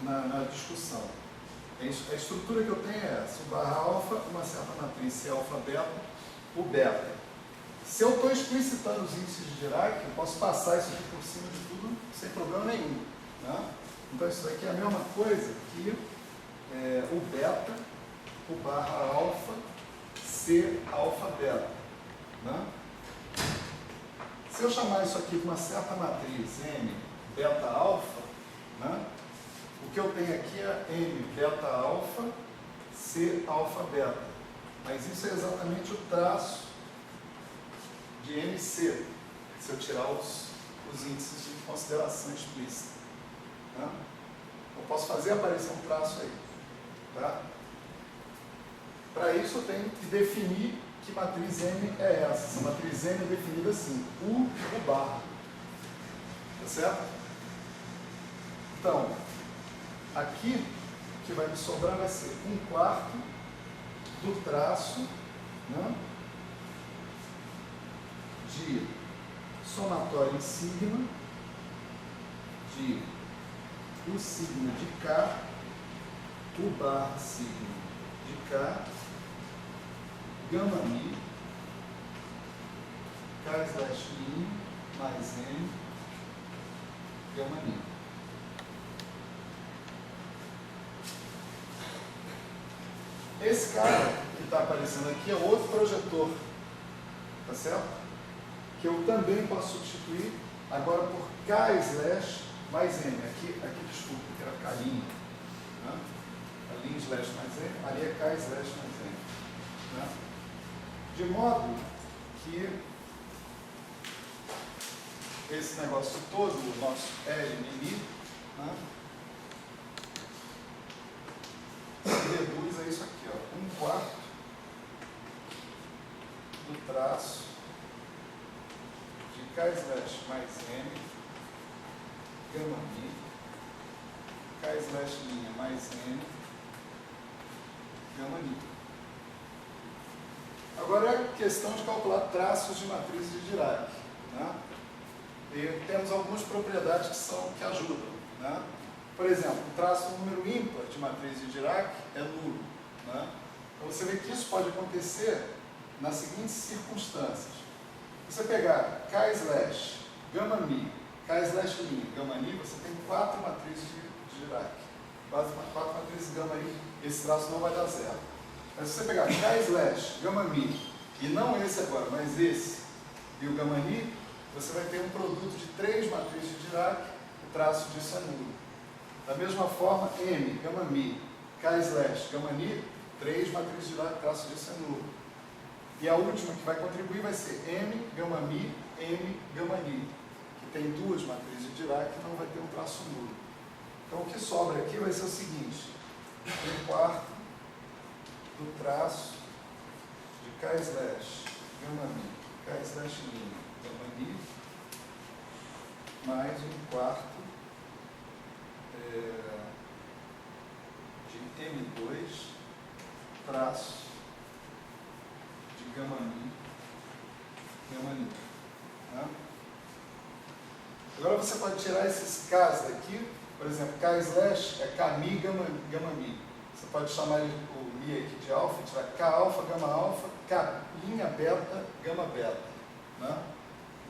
na discussão. A estrutura que eu tenho é essa, o barra alfa, uma certa matriz C alfa beta, o beta. Se eu estou explicitando os índices de Dirac, eu posso passar isso aqui por cima de tudo sem problema nenhum, né? Então isso daqui é a mesma coisa que o beta, o barra alfa, C alfa beta, né? Se eu chamar isso aqui de uma certa matriz M beta alfa, né? O que eu tenho aqui é M beta alfa C alfa beta. Mas isso é exatamente o traço de MC, se eu tirar os índices de consideração explícita. Tá? Eu posso fazer aparecer um traço aí. Tá? Para isso eu tenho que definir que matriz M é essa. Essa matriz M é definida assim, U barra. Tá certo? Então, aqui o que vai me sobrar vai ser 1/4 do traço, né, de somatório em sigma de U sigma de K, U barra sigma de K, gama mi, K slash mi mais M, gama mi. Esse cara que está aparecendo aqui é outro projetor, tá certo? Que eu também posso substituir agora por K slash mais M. Aqui desculpa, que era K', né? Ali slash mais M, ali é K slash mais M. Né? De modo que esse negócio todo, o nosso L mini, né, se reduz a isso aqui, ó, 1/4 do traço de K slash mais M, gama mi, K slash linha mais M, gama mi. Agora é questão de calcular traços de matrizes de Dirac. Né? E temos algumas propriedades que ajudam. Né? Por exemplo, o traço número ímpar de matriz de Dirac é nulo. Né? Então você vê que isso pode acontecer nas seguintes circunstâncias. Você pegar K slash gama mi, K slash linha, gama mi, você tem 4 matrizes de Dirac. 4 matrizes gama mi, esse traço não vai dar zero. Mas se você pegar K slash gama mi, e não esse agora, mas esse, e o gama mi, você vai ter um produto de 3 matrizes de Dirac, o traço disso é nulo. Da mesma forma, M, gama mi, K slash gama mi, 3 matrizes de Dirac, o traço disso é nulo. E a última que vai contribuir vai ser M, gama mi, M, gama mi, que tem 2 matrizes de Dirac e não vai ter um traço nulo. Então o que sobra aqui vai ser o seguinte, 1/4 do traço de K slash gama mi, K slash linha, gama mi, mais 1/4 de M2 traço de gama mi, né? Agora você pode tirar esses K's daqui, por exemplo, K slash é K mi, gama mi. Você pode chamar o mi aqui de alfa, tirar K alfa, K linha beta, gama beta. Né?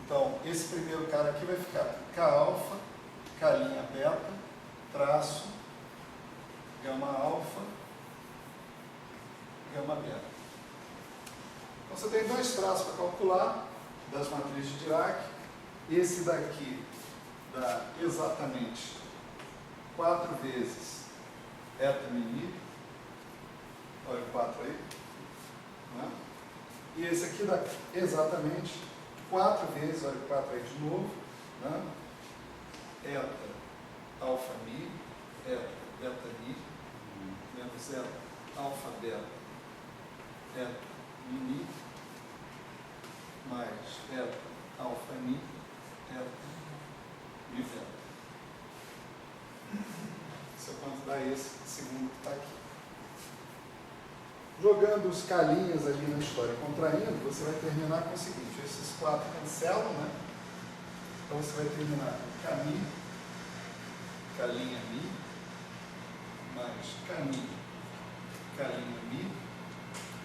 Então, esse primeiro cara aqui vai ficar K alfa, K linha beta, traço, gama alfa, gama beta. Então você tem 2 traços para calcular das matrizes de Dirac. Esse daqui dá exatamente 4 vezes eta mini, olha o 4 aí, né? E esse aqui dá exatamente 4 vezes, olha o 4 aí de novo, né? Eta alfa mi, eta beta mi, menos eta alfa beta, eta mi, mais eta alfa mi, eta mi beta. Isso é quanto dá esse segundo que está aqui. Jogando os calinhas ali na história, contraindo, você vai terminar com o seguinte, esses 4 cancelam, né? Então você vai terminar com Kmi, Klinha mi, mais Kmi, Klinha mi,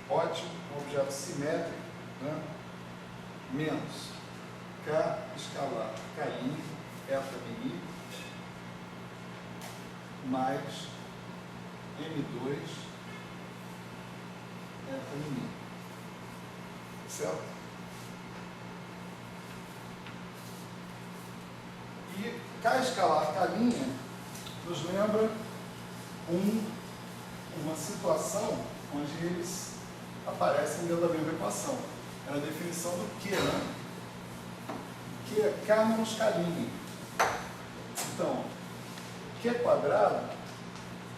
ótimo, um objeto simétrico, né? Menos K escalar Klinha, eta mini, mais M2 eta mini. Certo? E K escalar Klinha nos lembra um uma situação onde eles aparecem dentro da mesma equação. É a definição do Q, né? Que é K menos K'. Então, Q quadrado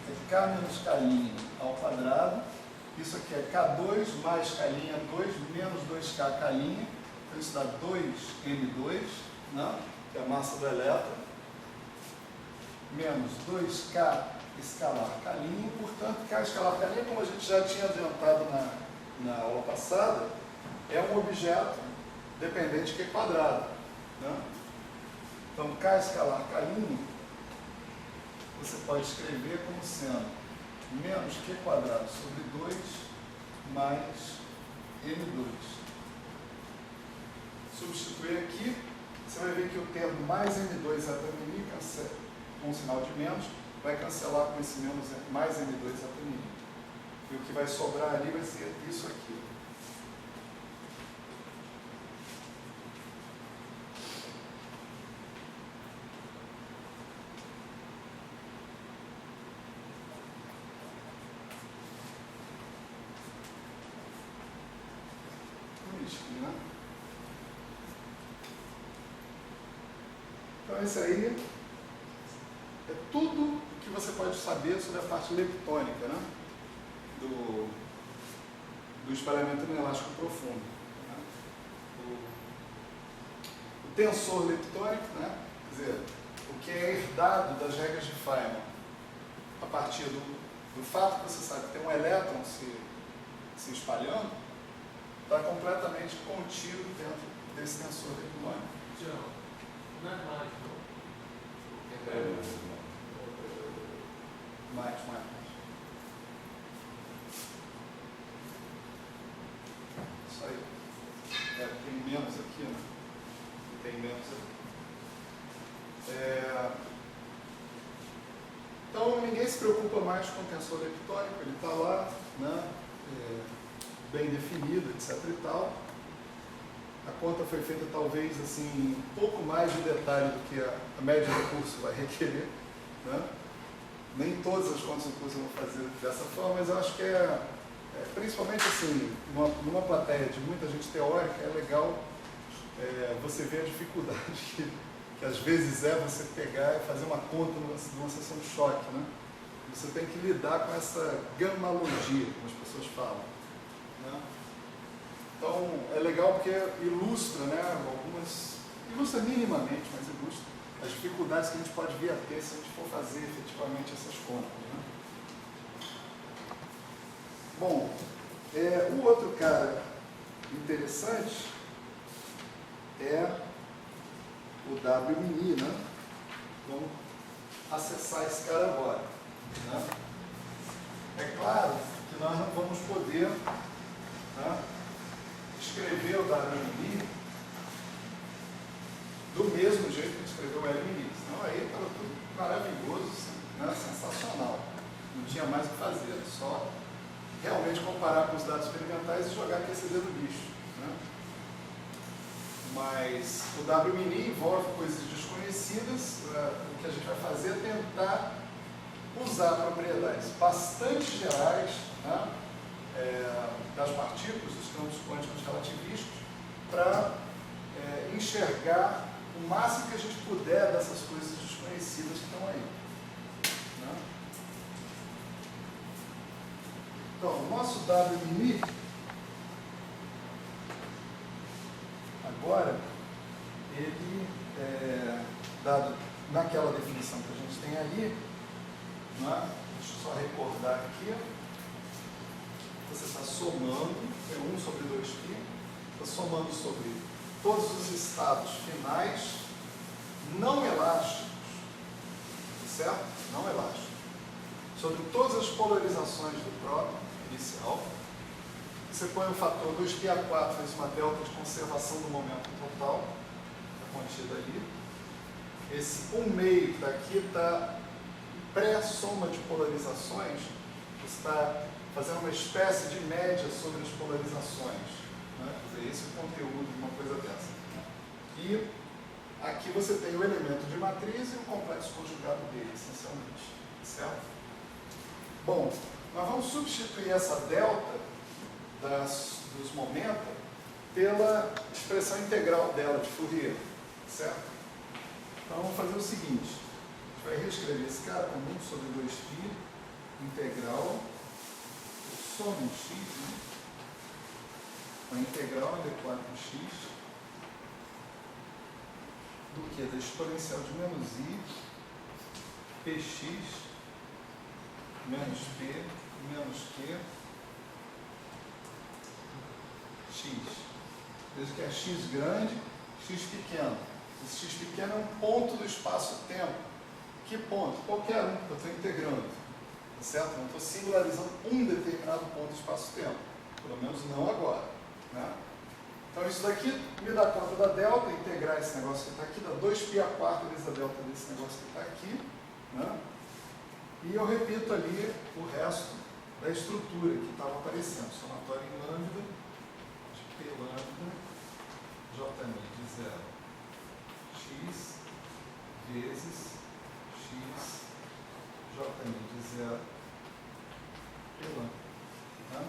é K menos K' ao quadrado. Isso aqui é K2 mais K', 2 menos 2K K'. Então isso dá 2M2, né? Que é a massa do elétron, menos 2K escalar K'. Portanto, K escalar K', como a gente já tinha adiantado na aula passada, é um objeto dependente de Q quadrado, né? Então, K escalar K', você pode escrever como sendo menos Q quadrado sobre 2 mais M2. Substituir aqui, você vai ver que o termo mais M2 atamini, com um sinal de menos, vai cancelar com esse menos mais M2 atamini. E o que vai sobrar ali vai ser isso aqui. Né? Então esse aí é tudo o que você pode saber sobre a parte leptônica, né? do espalhamento inelástico profundo, né? O tensor leptônico, né? Quer dizer, o que é herdado das regras de Feynman a partir do fato que você sabe que tem um elétron se espalhando, está completamente contido dentro desse tensor leptônico. Não é mágico. Mais. Isso aí. Tem menos aqui, né? Tem menos aqui. Então, ninguém se preocupa mais com o tensor leptônico, ele está lá, né? Bem definido, etc. e tal. A conta foi feita talvez assim, um pouco mais de detalhe do que a média do curso vai requerer, né? Nem todas as contas do curso eu vou fazer dessa forma, mas eu acho que principalmente assim, numa plateia de muita gente teórica, é legal você ver a dificuldade que às vezes você pegar e fazer uma conta numa sessão de choque, né? Você tem que lidar com essa gamologia, como as pessoas falam, né? Então, é legal porque ilustra, né, ilustra minimamente, mas ilustra as dificuldades que a gente pode vir a ter se a gente for fazer efetivamente essas contas, né? Bom, o outro cara interessante é o W', né? Vamos acessar esse cara agora, né? É claro que nós não vamos poder, né, escrever o W' do mesmo jeito que escreveu o L', senão aí estava tudo maravilhoso, assim, né? Sensacional. Não tinha mais o que fazer, era só realmente comparar com os dados experimentais e jogar QCD no lixo, né? Mas o W' envolve coisas desconhecidas. O que a gente vai fazer é tentar usar propriedades bastante gerais, né, das partículas, dos campos quânticos relativísticos, para enxergar o máximo que a gente puder dessas coisas desconhecidas que estão aí, né? Então, o nosso W', agora, ele dado naquela definição que a gente tem ali, né? Deixa eu só recordar aqui. Você está somando, é 1 sobre 2π, está somando sobre todos os estados finais não elásticos, certo? Não elásticos. Sobre todas as polarizações do próton inicial. Você põe o fator 2π a 4, faz uma delta de conservação do momento total, está contida ali. Esse 1/2 que está aqui está pré-soma de polarizações, você está fazendo uma espécie de média sobre as polarizações, né? Quer dizer, esse é o conteúdo de uma coisa dessa. E aqui você tem o elemento de matriz e o complexo conjugado dele, essencialmente, certo? Bom, Nós vamos substituir essa delta dos momenta pela expressão integral dela, de Fourier, certo? Então vamos fazer o seguinte, a gente vai reescrever esse cara como 1 sobre 2π integral, soma em x, né? A integral é de 4x do que? Da exponencial de menos i, px, menos p, menos q, x. Veja que é x grande, x pequeno. Esse x pequeno é um ponto do espaço-tempo. Que ponto? Qualquer um que eu estou integrando. Tá certo? Não estou singularizando um determinado ponto do espaço-tempo. Pelo menos não agora. Né? Então isso daqui me dá conta da delta, integrar esse negócio que está aqui, dá 2π² vezes a delta desse negócio que está aqui. Né? E eu repito ali o resto da estrutura que estava aparecendo. Somatório em lambda, de P lambda, J de 0, x vezes x, J de 0, P lambda. Tá?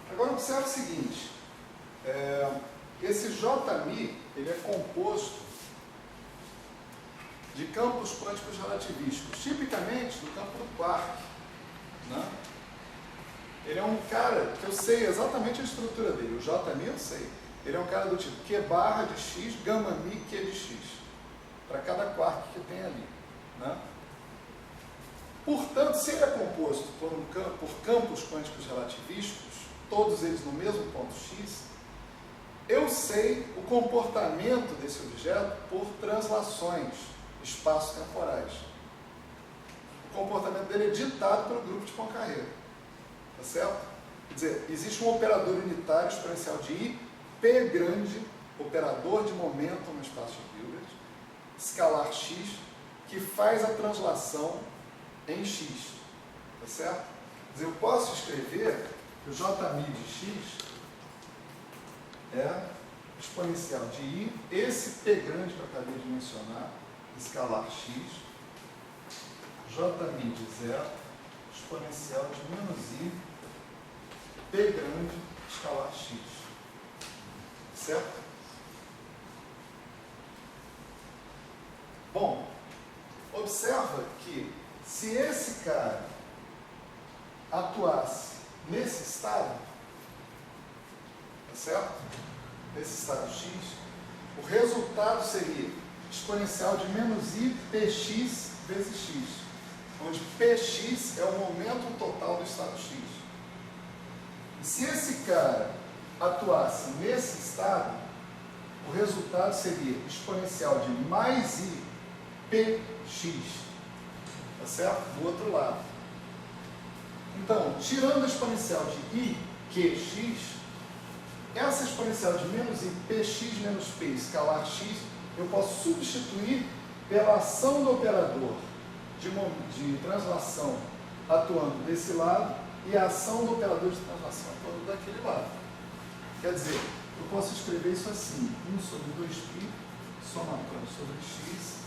Agora observe o seguinte, esse Jμ ele é composto de campos quânticos relativísticos, tipicamente do campo do quark. Né? Ele é um cara que eu sei exatamente a estrutura dele, o Jμ eu sei. Ele é um cara do tipo Q barra de x, gama mi, Q de x, para cada quark que tem ali. Né? Portanto, se ele é composto por campos quânticos relativísticos, todos eles no mesmo ponto x, eu sei o comportamento desse objeto por translações espaço-temporais. O comportamento dele é ditado pelo grupo de Poincare. Tá certo? Quer dizer, existe um operador unitário exponencial de I, P grande, operador de momento no espaço de Hilbert, escalar x, que faz a translação em x. Tá certo? Quer dizer, eu posso escrever que o Jμ de x é exponencial de I, esse P grande que eu acabei de mencionar, escalar x, Jμ de 0, exponencial de menos I, P grande, escalar x. Certo? Bom, observa que se esse cara atuasse nesse estado, tá certo? Nesse estado x, o resultado seria exponencial de menos i px vezes x, onde px é o momento total do estado x. E se esse cara atuasse nesse estado, o resultado seria exponencial de mais i px, tá certo? Do outro lado. Então, tirando a exponencial de i qx, essa exponencial de menos i px menos p escalar x, eu posso substituir pela ação do operador de translação atuando desse lado e a ação do operador de translação atuando daquele lado. Quer dizer, eu posso escrever isso assim, 1 sobre 2π, somatório sobre x,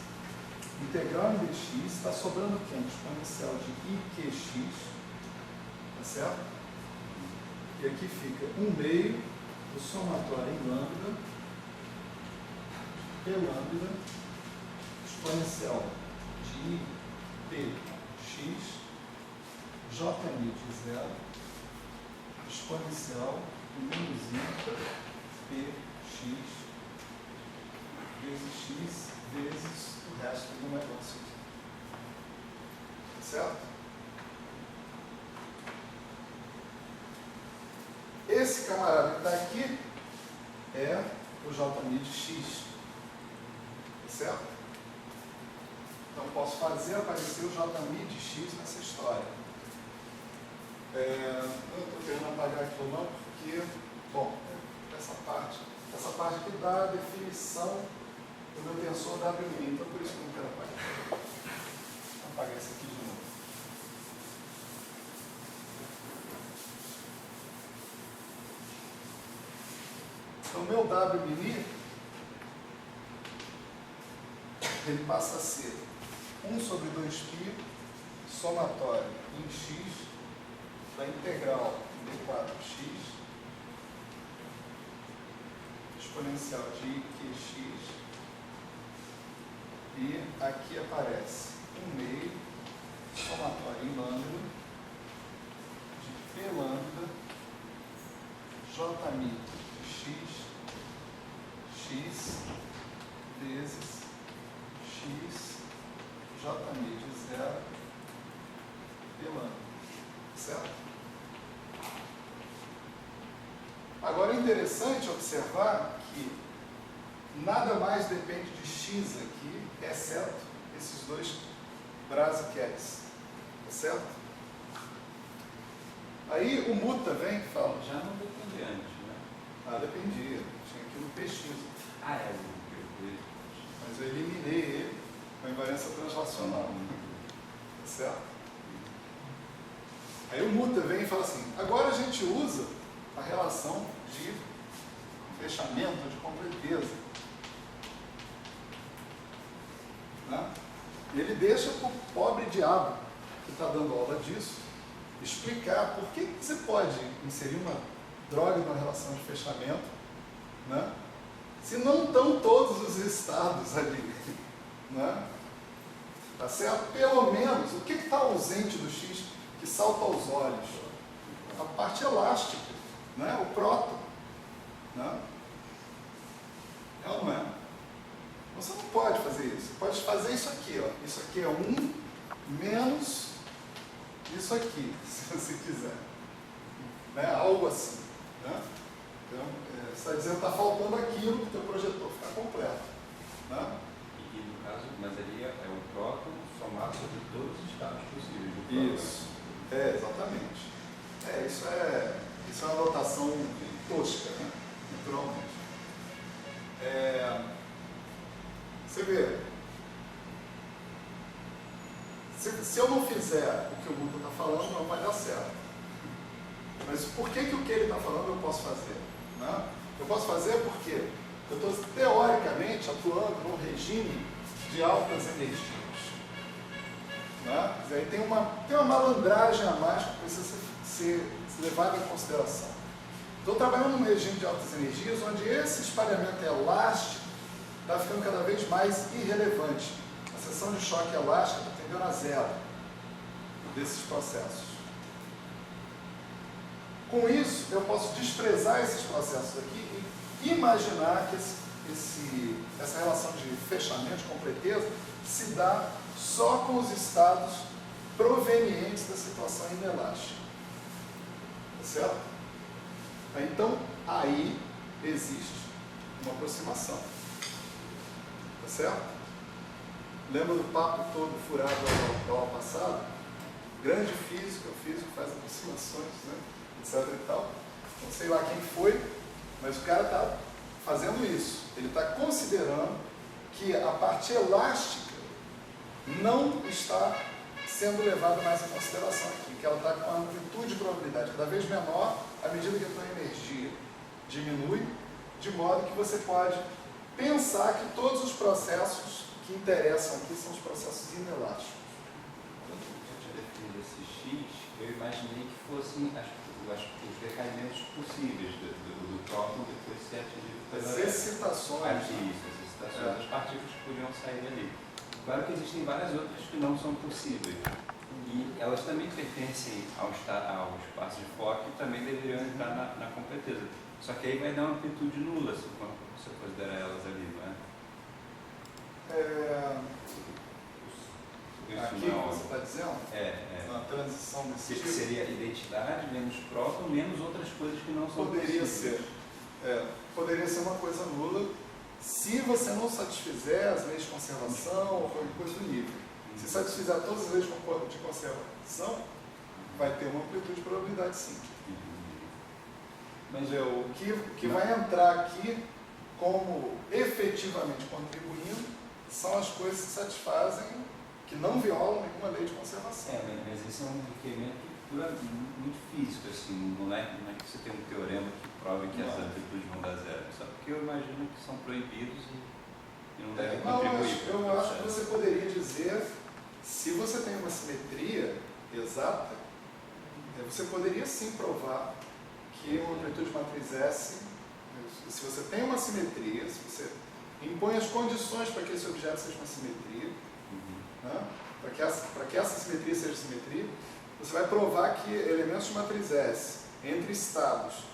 integral em dx, está sobrando o quê? Exponencial de i qx, tá certo? E aqui fica 1/2 do somatório em lambda, P lambda, exponencial de I px, Jμ de 0, exponencial de menos I px vezes x vezes o resto do negócio aqui. Certo? Esse camarada que está aqui é o Jμ de x. Certo? Então posso fazer aparecer o Jμ de x nessa história. Eu estou querendo apagar aqui ou não, porque, bom, essa parte aqui dá a definição do meu tensor W', então por isso que eu não quero apagar. Vou apagar isso aqui de novo. Então, meu W' ele passa a ser 1 sobre 2π somatório em x da integral d4x exponencial de iqx, e aqui aparece um meio somatório em lambda de p lambda j mid de x vezes x j mid de 0 p lambda, certo? Agora é interessante observar que nada mais depende de x aqui, exceto esses dois brasiquetes, tá certo? Aí o muta vem e fala... Já não dependia antes, né? Ah, dependia, tinha aqui no px. Ah, é, Mas eu eliminei ele com a invariância translacional, tá certo? Aí o muta vem e fala assim, agora a gente usa a relação de fechamento, de completeza. Né? E ele deixa para o pobre diabo que está dando aula disso explicar por que você pode inserir uma droga numa relação de fechamento, né? Se não estão todos os estados ali. Né? Tá certo? Pelo menos, o que está ausente do X que salta aos olhos? A parte elástica, né? O próton. Né? É ou não é? Você não pode fazer isso. Você pode fazer isso aqui. Ó. Isso aqui é 1 menos isso aqui, se você quiser. Né? Algo assim. Né? Então, você está dizendo que está faltando aquilo para o teu projetor ficar completo. Né? E no caso, mas ali é o próton somado sobre todos os estados possíveis do próton. Isso. Exatamente. Isso é uma notação tosca, né? Naturalmente. Você vê, se eu não fizer o que o Muta está falando, não vai dar certo. Mas por que o que ele está falando eu posso fazer? Né? Eu posso fazer porque eu estou teoricamente atuando num regime de altas energias. Né? Aí tem uma malandragem a mais que precisa ser levada em consideração. Estou trabalhando num regime de altas energias onde esse espalhamento elástico está ficando cada vez mais irrelevante. A seção de choque elástica está tendendo a zero desses processos. Com isso, eu posso desprezar esses processos aqui e imaginar que essa relação de fechamento, de completeza, se dá só com os estados provenientes da situação inelástica. Tá certo? Então, aí existe uma aproximação. Tá certo? Lembra do papo todo furado da aula passada? Grande físico, é o físico que faz aproximações, né? Etc e tal. Não sei lá quem foi, mas o cara está fazendo isso. Ele está considerando que a parte elástica não está sendo levada mais em consideração aqui, que ela está com uma amplitude de probabilidade cada vez menor à medida que a tua energia diminui, de modo que você pode pensar que todos os processos que interessam aqui são os processos inelásticos. Quando eu tinha definido esse X, eu imaginei que fossem os decaimentos possíveis do próton depois de ser atingido pelas excitações. As excitações das partículas que podiam sair ali. Claro que existem várias outras que não são possíveis. E elas também pertencem ao espaço de Fock e também deveriam entrar na completeza. Só que aí vai dar uma amplitude nula se você considerar elas ali, não é? Aqui que você está dizendo? Na transição desse tipo? Que seria identidade menos próton, menos outras coisas que não são possíveis. Ser. Poderia ser uma coisa nula se você não satisfizer as leis de conservação ou qualquer coisa do nível. Se satisfizer todas as leis de conservação, vai ter uma amplitude de probabilidade sim. Mas o que vai entrar aqui como efetivamente contribuindo são as coisas que satisfazem, que não violam nenhuma lei de conservação. Mas esse é um requerimento muito físico, assim, não é que você tem um teorema que prove que as amplitudes vão dar zero, só porque eu imagino que são proibidos e não devem contribuir. Eu acho que você poderia dizer, se você tem uma simetria exata, você poderia sim provar que uma amplitude de matriz S, se você tem uma simetria, se você impõe as condições para que esse objeto seja uma simetria, né? Para que essa simetria seja simetria, você vai provar que elementos de matriz S entre estados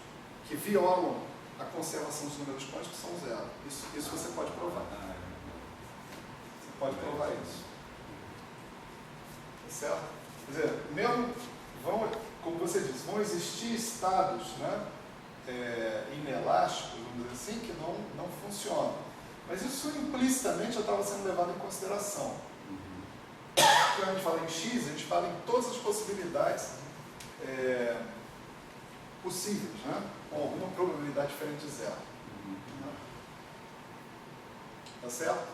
que violam a conservação dos números quânticos são zero. Isso você pode provar. Você pode provar isso. Tá certo? Quer dizer, mesmo como você disse, vão existir estados, né, inelásticos, vamos dizer assim, que não funcionam. Mas isso implicitamente já estava sendo levado em consideração. Quando a gente fala em X, a gente fala em todas as possibilidades possíveis, né, com alguma probabilidade diferente de zero. Tá certo?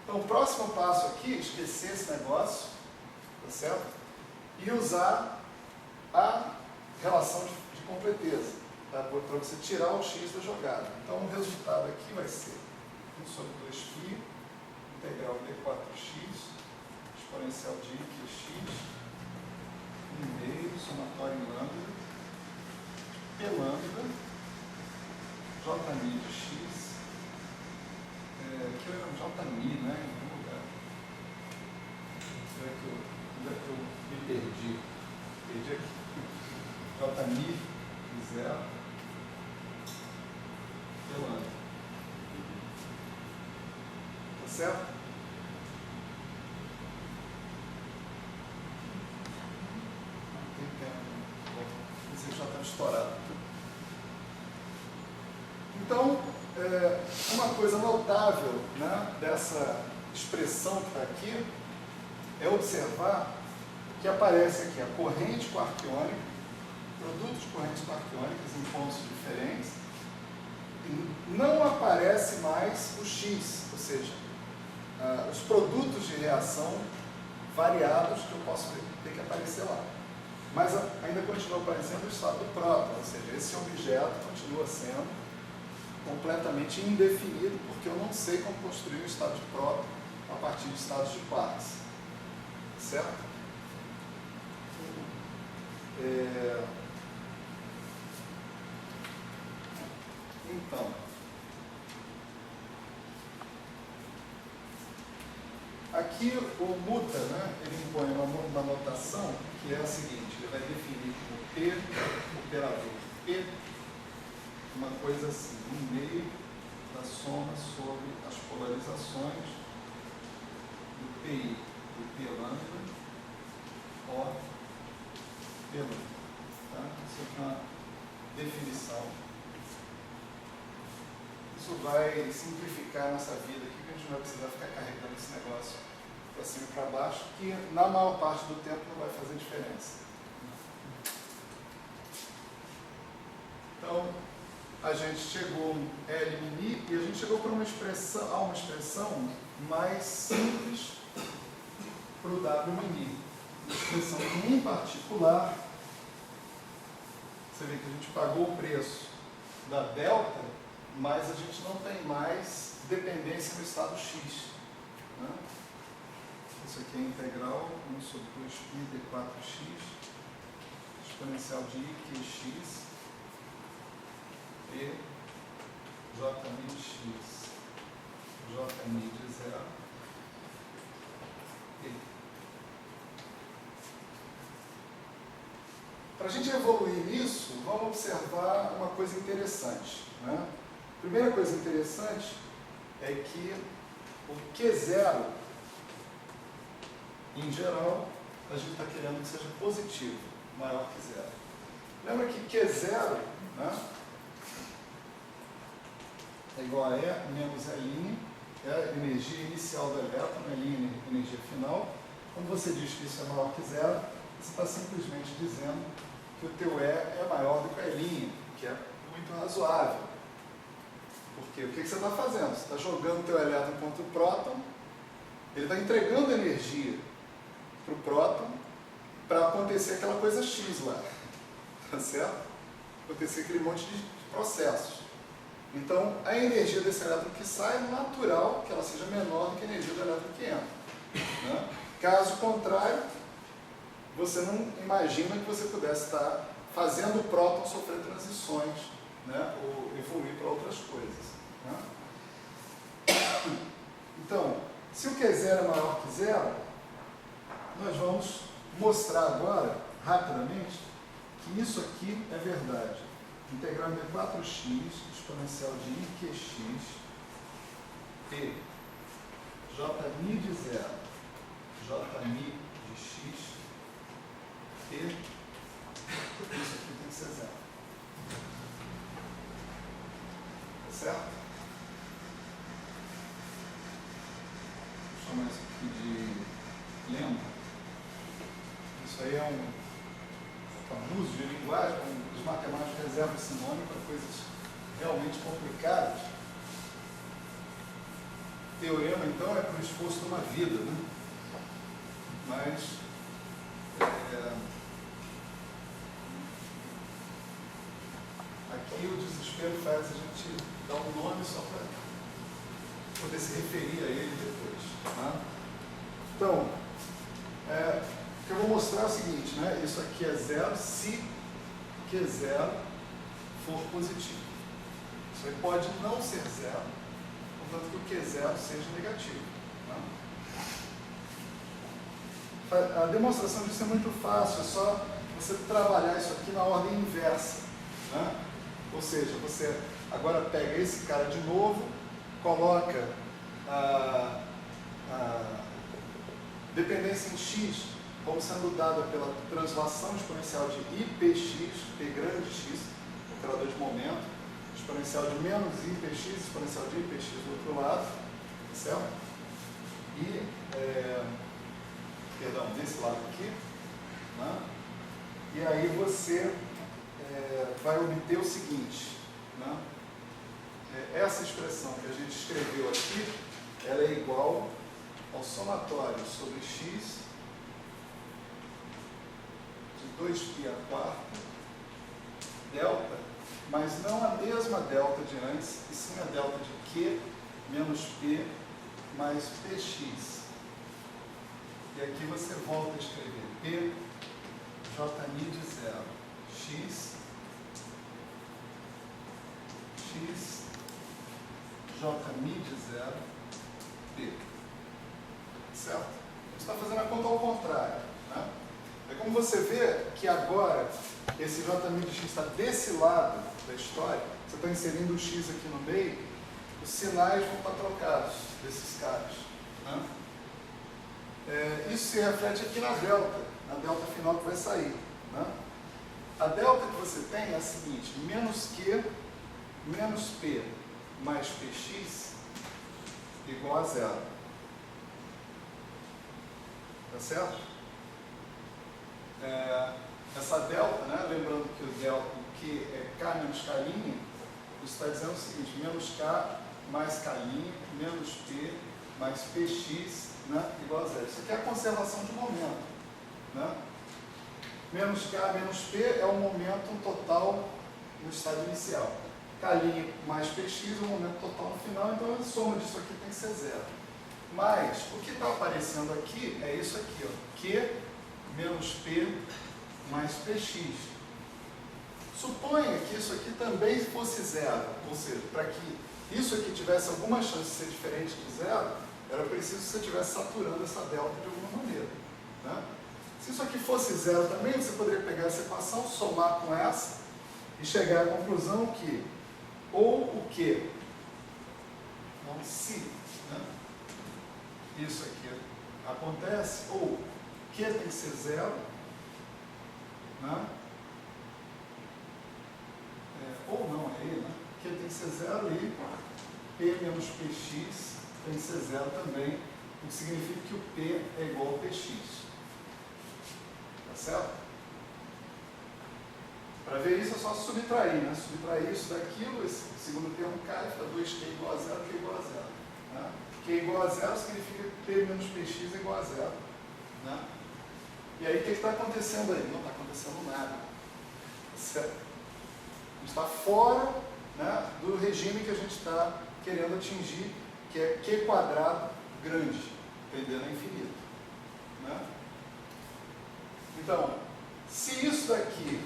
Então, o próximo passo aqui, esquecer esse negócio, tá certo? E usar a relação de completeza, tá? Para você tirar o x da jogada. Então, o resultado aqui vai ser 1 sobre 2π, integral de 4x, exponencial de que é x, 1/2, somatório em lambda, p lambda, jμ de x, aqui eu era jμi, né, em algum lugar. Onde é que eu me perdi? Perdi aqui. Jμi de 0, p lambda. Tá certo? Não tem tempo. Esse já está estourado. Então, uma coisa notável, né, dessa expressão que está aqui é observar que aparece aqui a corrente quarquiônica, produtos de correntes quarquiônicas em pontos diferentes, e não aparece mais o x, ou seja, os produtos de reação variados que eu posso ter que aparecer lá. Mas ainda continua aparecendo o estado do próton, ou seja, esse objeto continua sendo completamente indefinido, porque eu não sei como construir um estado de próton a partir de estados de quarks. Certo? Então, aqui o muta, né, ele impõe uma notação que é a seguinte: ele vai definir como P, operador P, uma coisa assim, 1/2 da soma sobre as polarizações do PI do P lambda O P lambda. Tá? Isso é uma definição. Isso vai simplificar a nossa vida aqui, que a gente não vai precisar ficar carregando esse negócio para cima e para baixo, que na maior parte do tempo não vai fazer diferença. Então, a gente chegou L mini e a gente chegou para uma expressão mais simples para o W mini. Uma expressão que, em particular, você vê que a gente pagou o preço da delta, mas a gente não tem mais dependência no estado x. Né? Isso aqui é integral 1 sobre 2π de 4x, exponencial de i, que é x, e jμi de x, jμi de 0, e. Para a gente evoluir nisso, vamos observar uma coisa interessante. Né? A primeira coisa interessante é que o Q0, em geral, a gente está querendo que seja positivo, maior que zero. Lembra que Q0, né, é igual a E menos E', é a energia inicial do elétron, E' energia final. Quando você diz que isso é maior que zero, você está simplesmente dizendo que o teu E é maior do que a E', que é muito razoável. Porque o que você está fazendo? Você está jogando o teu elétron contra o próton, ele está entregando energia para o próton para acontecer aquela coisa X lá. Tá certo? Acontecer aquele monte de processos. Então, a energia desse elétron que sai é natural que ela seja menor do que a energia do elétron que entra. Né? Caso contrário, você não imagina que você pudesse estar fazendo o próton sofrer transições, né, ou evoluir para outras coisas. Né? Então, se o Q0 é maior que zero, nós vamos mostrar agora, rapidamente, que isso aqui é verdade. Integrando de 4x exponencial de IQx P Jμ de zero, Jμ de x, P, isso aqui tem que ser zero. Tá certo? Vou chamar isso aqui de lembra. Isso aí é um abuso de linguagem, os matemáticos reservam esse nome para coisas realmente complicadas. Teorema, então, é para o esforço de uma vida, né? Mas aqui o desespero faz a gente dar um nome só para poder se referir a ele depois. Tá? Então, o que eu vou mostrar é o seguinte, né? Isso aqui é zero se Q0 for positivo. Isso aí pode não ser zero, portanto que o Q0 seja negativo. Tá? A demonstração disso é muito fácil, é só você trabalhar isso aqui na ordem inversa. Né? Ou seja, você agora pega esse cara de novo, coloca a dependência em x como sendo dada pela translação exponencial de IPx, P grande x, operador de momento, exponencial de menos IPx, exponencial de IPx do outro lado, certo? E, perdão, desse lado aqui, né? E aí você vai obter o seguinte, né? Essa expressão que a gente escreveu aqui, ela é igual ao somatório sobre x de 2π à quarta delta, mas não a mesma delta de antes, e sim a delta de q menos p mais px. E aqui você volta a escrever p jμ de zero, x jμ de zero, p. Certo? Você está fazendo a conta ao contrário. Né? É como você vê que agora esse jμ de x está desse lado da história, você está inserindo o x aqui no meio, os sinais vão estar trocados desses caras. Né? Isso se reflete aqui na delta final que vai sair. Né? A delta que você tem é a seguinte, menos q menos p mais px igual a zero. Tá certo? Essa delta, né, lembrando que o Q é K menos K', isso está dizendo o seguinte, menos K mais K', menos P mais Px, né, igual a zero. Isso aqui é a conservação de momento. Né? Menos K menos P é o momento total no estado inicial. K' mais Px é o momento total no final, então a soma disso aqui tem que ser zero. Mas o que está aparecendo aqui é isso aqui, ó, Q menos P mais Px. Suponha que isso aqui também fosse zero, ou seja, para que isso aqui tivesse alguma chance de ser diferente de zero, era preciso que você estivesse saturando essa delta de alguma maneira. Né? Se isso aqui fosse zero também, você poderia pegar essa equação, somar com essa e chegar à conclusão que ou o Q, não se, né? Isso aqui acontece, ou Q tem que ser zero, né? Ou não, é ele, né? Q tem que ser zero e P menos Px tem que ser zero também, o que significa que o P é igual ao Px. Tá certo? Para ver isso é só subtrair, né? Subtrair isso daquilo, esse segundo termo cai, fica 2Q igual a zero, Q igual a zero. Né? Q igual a zero significa que P menos Px é igual a zero. Né? E aí o que está acontecendo aí? Não está acontecendo nada. Certo? A gente está fora, né, do regime que a gente está querendo atingir, que é Q quadrado grande, tendendo a infinito. Né? Então, se isso daqui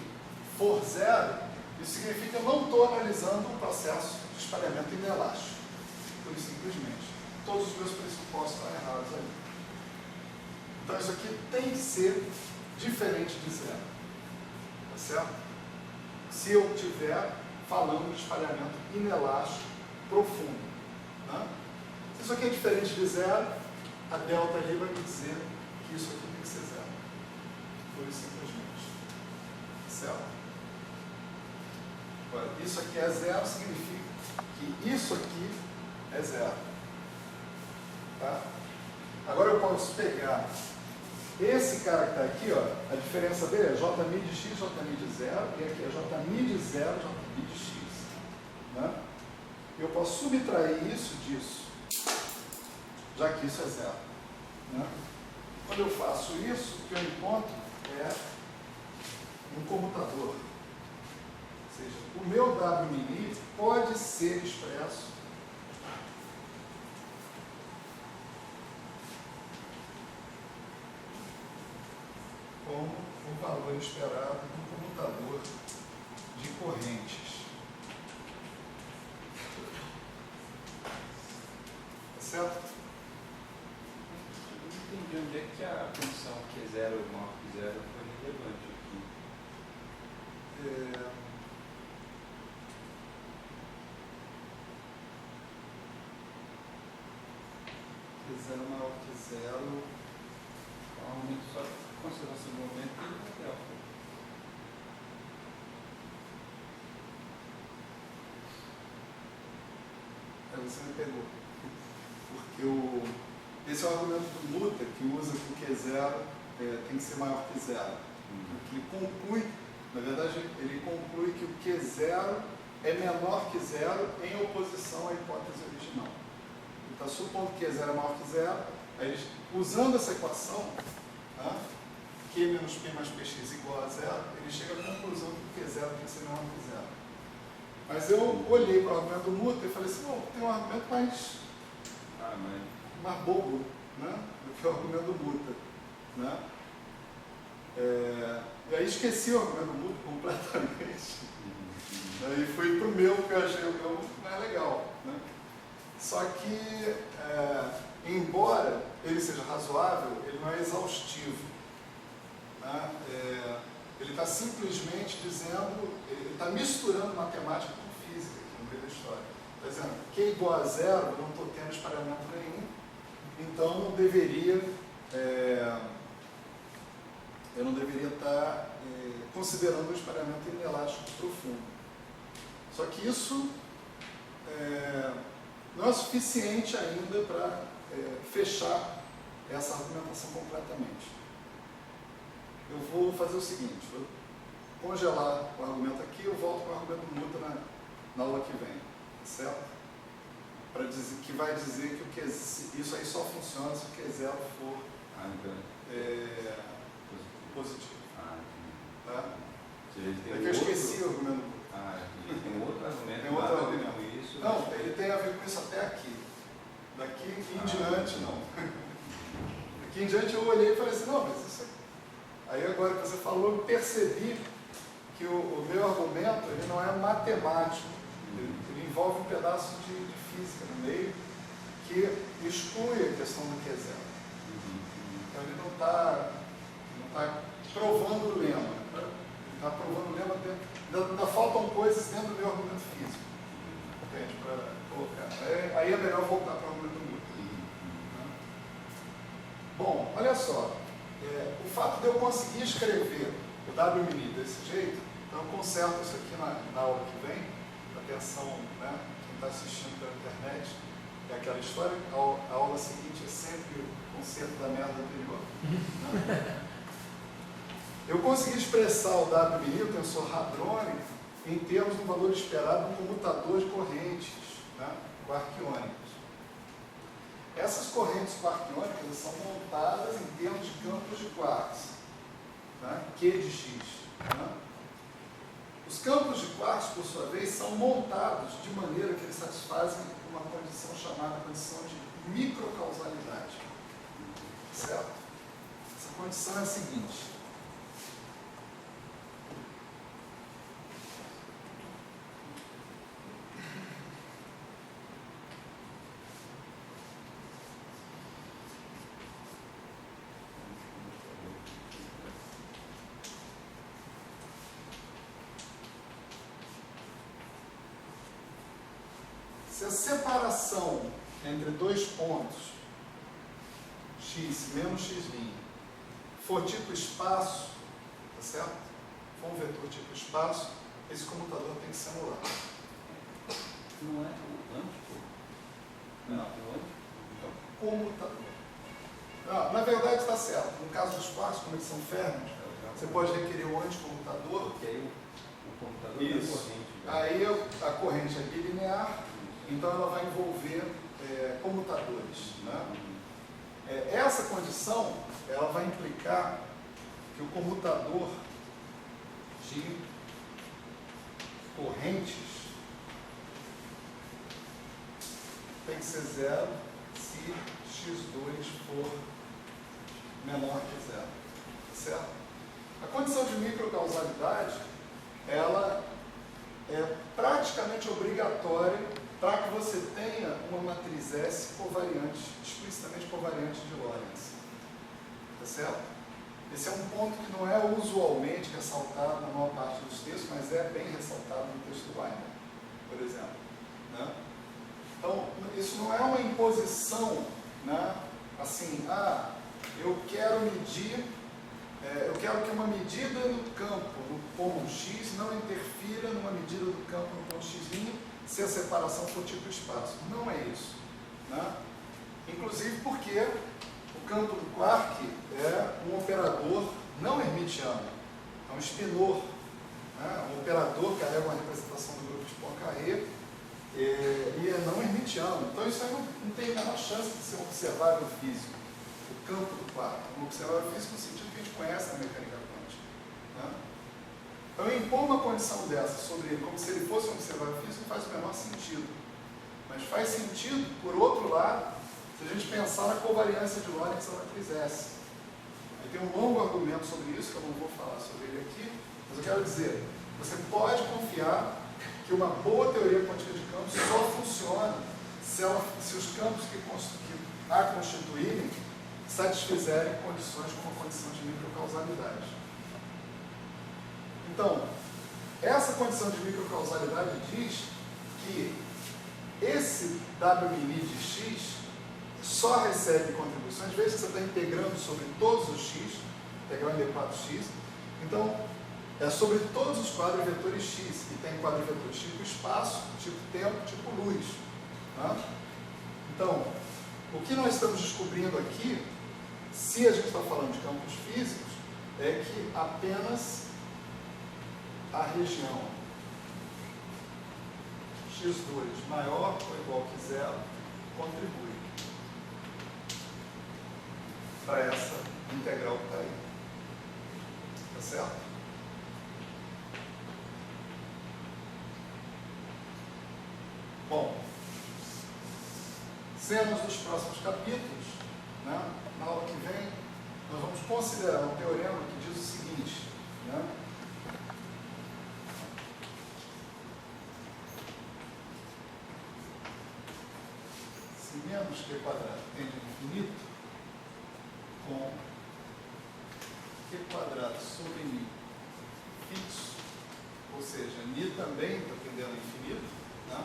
for zero, isso significa que eu não estou analisando um processo de espalhamento inelástico. Por simplesmente. Todos os meus pressupostos estão errados ali. Então, isso aqui tem que ser diferente de zero. Tá certo? Se eu estiver falando de espalhamento inelástico profundo. Né? Se isso aqui é diferente de zero, a delta ali vai me dizer que isso aqui tem que ser zero. Por simplesmente. Certo? Agora, isso aqui é zero, significa que isso aqui é zero. Tá? Agora eu posso pegar esse cara que está aqui, ó, a diferença dele é J mid x, J mid 0, e aqui é J mid 0, J mid x. Né? Eu posso subtrair isso disso, já que isso é zero. Né? Quando eu faço isso, o que eu encontro é um comutador. Ou seja, o meu W mini pode ser expresso como o valor esperado do comutador de correntes. Tá certo? Eu não entendi onde é que a condição que é zero ou maior que zero foi relevante aqui. Zero maior que zero. Normalmente só conservação do momento e delta. Você me pegou. Porque esse é o argumento do Luther, que usa que o Q0 tem que ser maior que zero. Porque ele conclui, na verdade, ele conclui que o Q0 é menor que zero em oposição à hipótese original. Ele está supondo que Q0 é maior que zero, aí usando essa equação, né, Q menos P mais PX igual a zero, ele chega à conclusão que o Q0 tem que ser menor que zero. Mas eu olhei para o argumento do Luther e falei assim, não, tem um argumento mais bobo, né, do que o argumento do Luther. Né? E aí esqueci o argumento do Luther completamente. Aí fui para o meu, porque eu achei o meu mais legal. Né? Só que, embora ele seja razoável, ele não é exaustivo. Né? Ele está simplesmente dizendo, ele está misturando matemática com física aqui no meio da história. Está dizendo, Q igual a zero, eu não estou tendo espalhamento nenhum, então eu não deveria estar considerando o espalhamento inelástico profundo. Só que isso não é suficiente ainda para fechar essa argumentação completamente. Eu vou fazer o seguinte, vou congelar o argumento aqui e eu volto com o argumento do Luther na aula que vem, certo? Para dizer, que vai dizer que isso aí só funciona se o Q0 for positivo. Tá? É que eu esqueci o argumento do Luther. Tem outro argumento. Tem outro argumento. Com isso, não, ele tem a ver com isso até aqui. Daqui em diante, não. Daqui em diante eu olhei e falei assim, não, mas isso aqui. Aí agora que você falou, eu percebi que o meu argumento ele não é matemático, ele envolve um pedaço de física no meio que exclui a questão do Q0. Então ele não está provando o lema, ele está provando o lema dentro, ainda faltam coisas dentro do meu argumento físico, entende? Para colocar. Aí é melhor voltar para o argumento do Luther. Bom, olha só. O fato de eu conseguir escrever o W mini desse jeito, então eu conserto isso aqui na aula que vem, atenção, né, quem está assistindo pela internet, é aquela história, a aula seguinte é sempre o conserto da merda anterior. Né? Eu consegui expressar o W mini, o tensor hadrônico, em termos do valor esperado do comutador de correntes, né, quarquiônicas. Essas correntes quarquiônicas são montadas em termos de campos de quarks, tá? Q de x. Né? Os campos de quarks, por sua vez, são montados de maneira que eles satisfazem uma condição chamada condição de microcausalidade. Certo? Essa condição é a seguinte. Se a separação entre dois pontos, x menos x', for tipo espaço, tá certo? For um vetor tipo espaço, esse comutador tem que ser anulado. Não é o antico? Não, o antico. Comutador. Não, na verdade está certo. No caso dos quartos, como eles são férreos, você pode requerer o anticomutador. Porque aí o computador Isso. é corrente. Aí a corrente é bilinear, então ela vai envolver comutadores. Né? Essa condição ela vai implicar que o comutador de correntes tem que ser zero se x2 for menor que zero. Certo? A condição de microcausalidade ela é praticamente obrigatória para que você tenha uma matriz S covariante, explicitamente covariante de Lorentz. Tá certo? Esse é um ponto que não é usualmente ressaltado na maior parte dos textos, mas é bem ressaltado no texto do Weiner, por exemplo. Né? Então, isso não é uma imposição, né? Assim, eu quero medir, eu quero que uma medida no campo, no ponto X, não interfira numa medida do campo no ponto X' se a separação for tipo espaço. Não é isso. Né? Inclusive porque o campo do quark é um operador não hermitiano, é um spinor. Né? Um operador carrega uma representação do grupo de Poincaré e é não hermitiano. Então isso aí não tem a menor chance de ser um observável físico. O campo do quark. Um observável físico no sentido que a gente conhece na mecânica quântica. Né? Então, impor uma condição dessa sobre ele, como se ele fosse um observável físico, não faz o menor sentido. Mas faz sentido, por outro lado, se a gente pensar na covariância de Lorentz da matriz S. Aí tem um longo argumento sobre isso, que eu não vou falar sobre ele aqui, mas eu quero dizer, você pode confiar que uma boa teoria quântica de campos só funciona se os campos que a constituírem satisfizerem condições como a condição de microcausalidade. Então, essa condição de microcausalidade diz que esse W' de x só recebe contribuições, veja que você está integrando sobre todos os x, integrando em E4x, então é sobre todos os quadrivetores x, que tem quadrivetores tipo espaço, tipo tempo, tipo luz. Né? Então, o que nós estamos descobrindo aqui, se a gente está falando de campos físicos, é que apenas a região x2 maior ou igual que zero contribui para essa integral que está aí. Tá certo? Bom, cenas dos próximos capítulos, né? Na aula que vem, nós vamos considerar um teorema que diz o seguinte, né? Se menos que quadrado tende a infinito, com Q quadrado sobre μ fixo, ou seja, μ também está tendendo a infinito, né?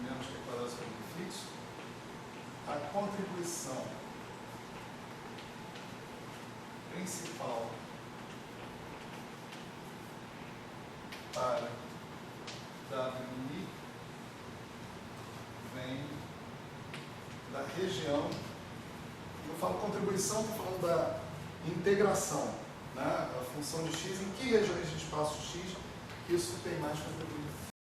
Menos Q quadrado sobre μ fixo, a contribuição principal para WI vem da região, eu falo contribuição, estou falando da integração, né? A função de x, em que regiões de espaço x isso tem mais contribuição.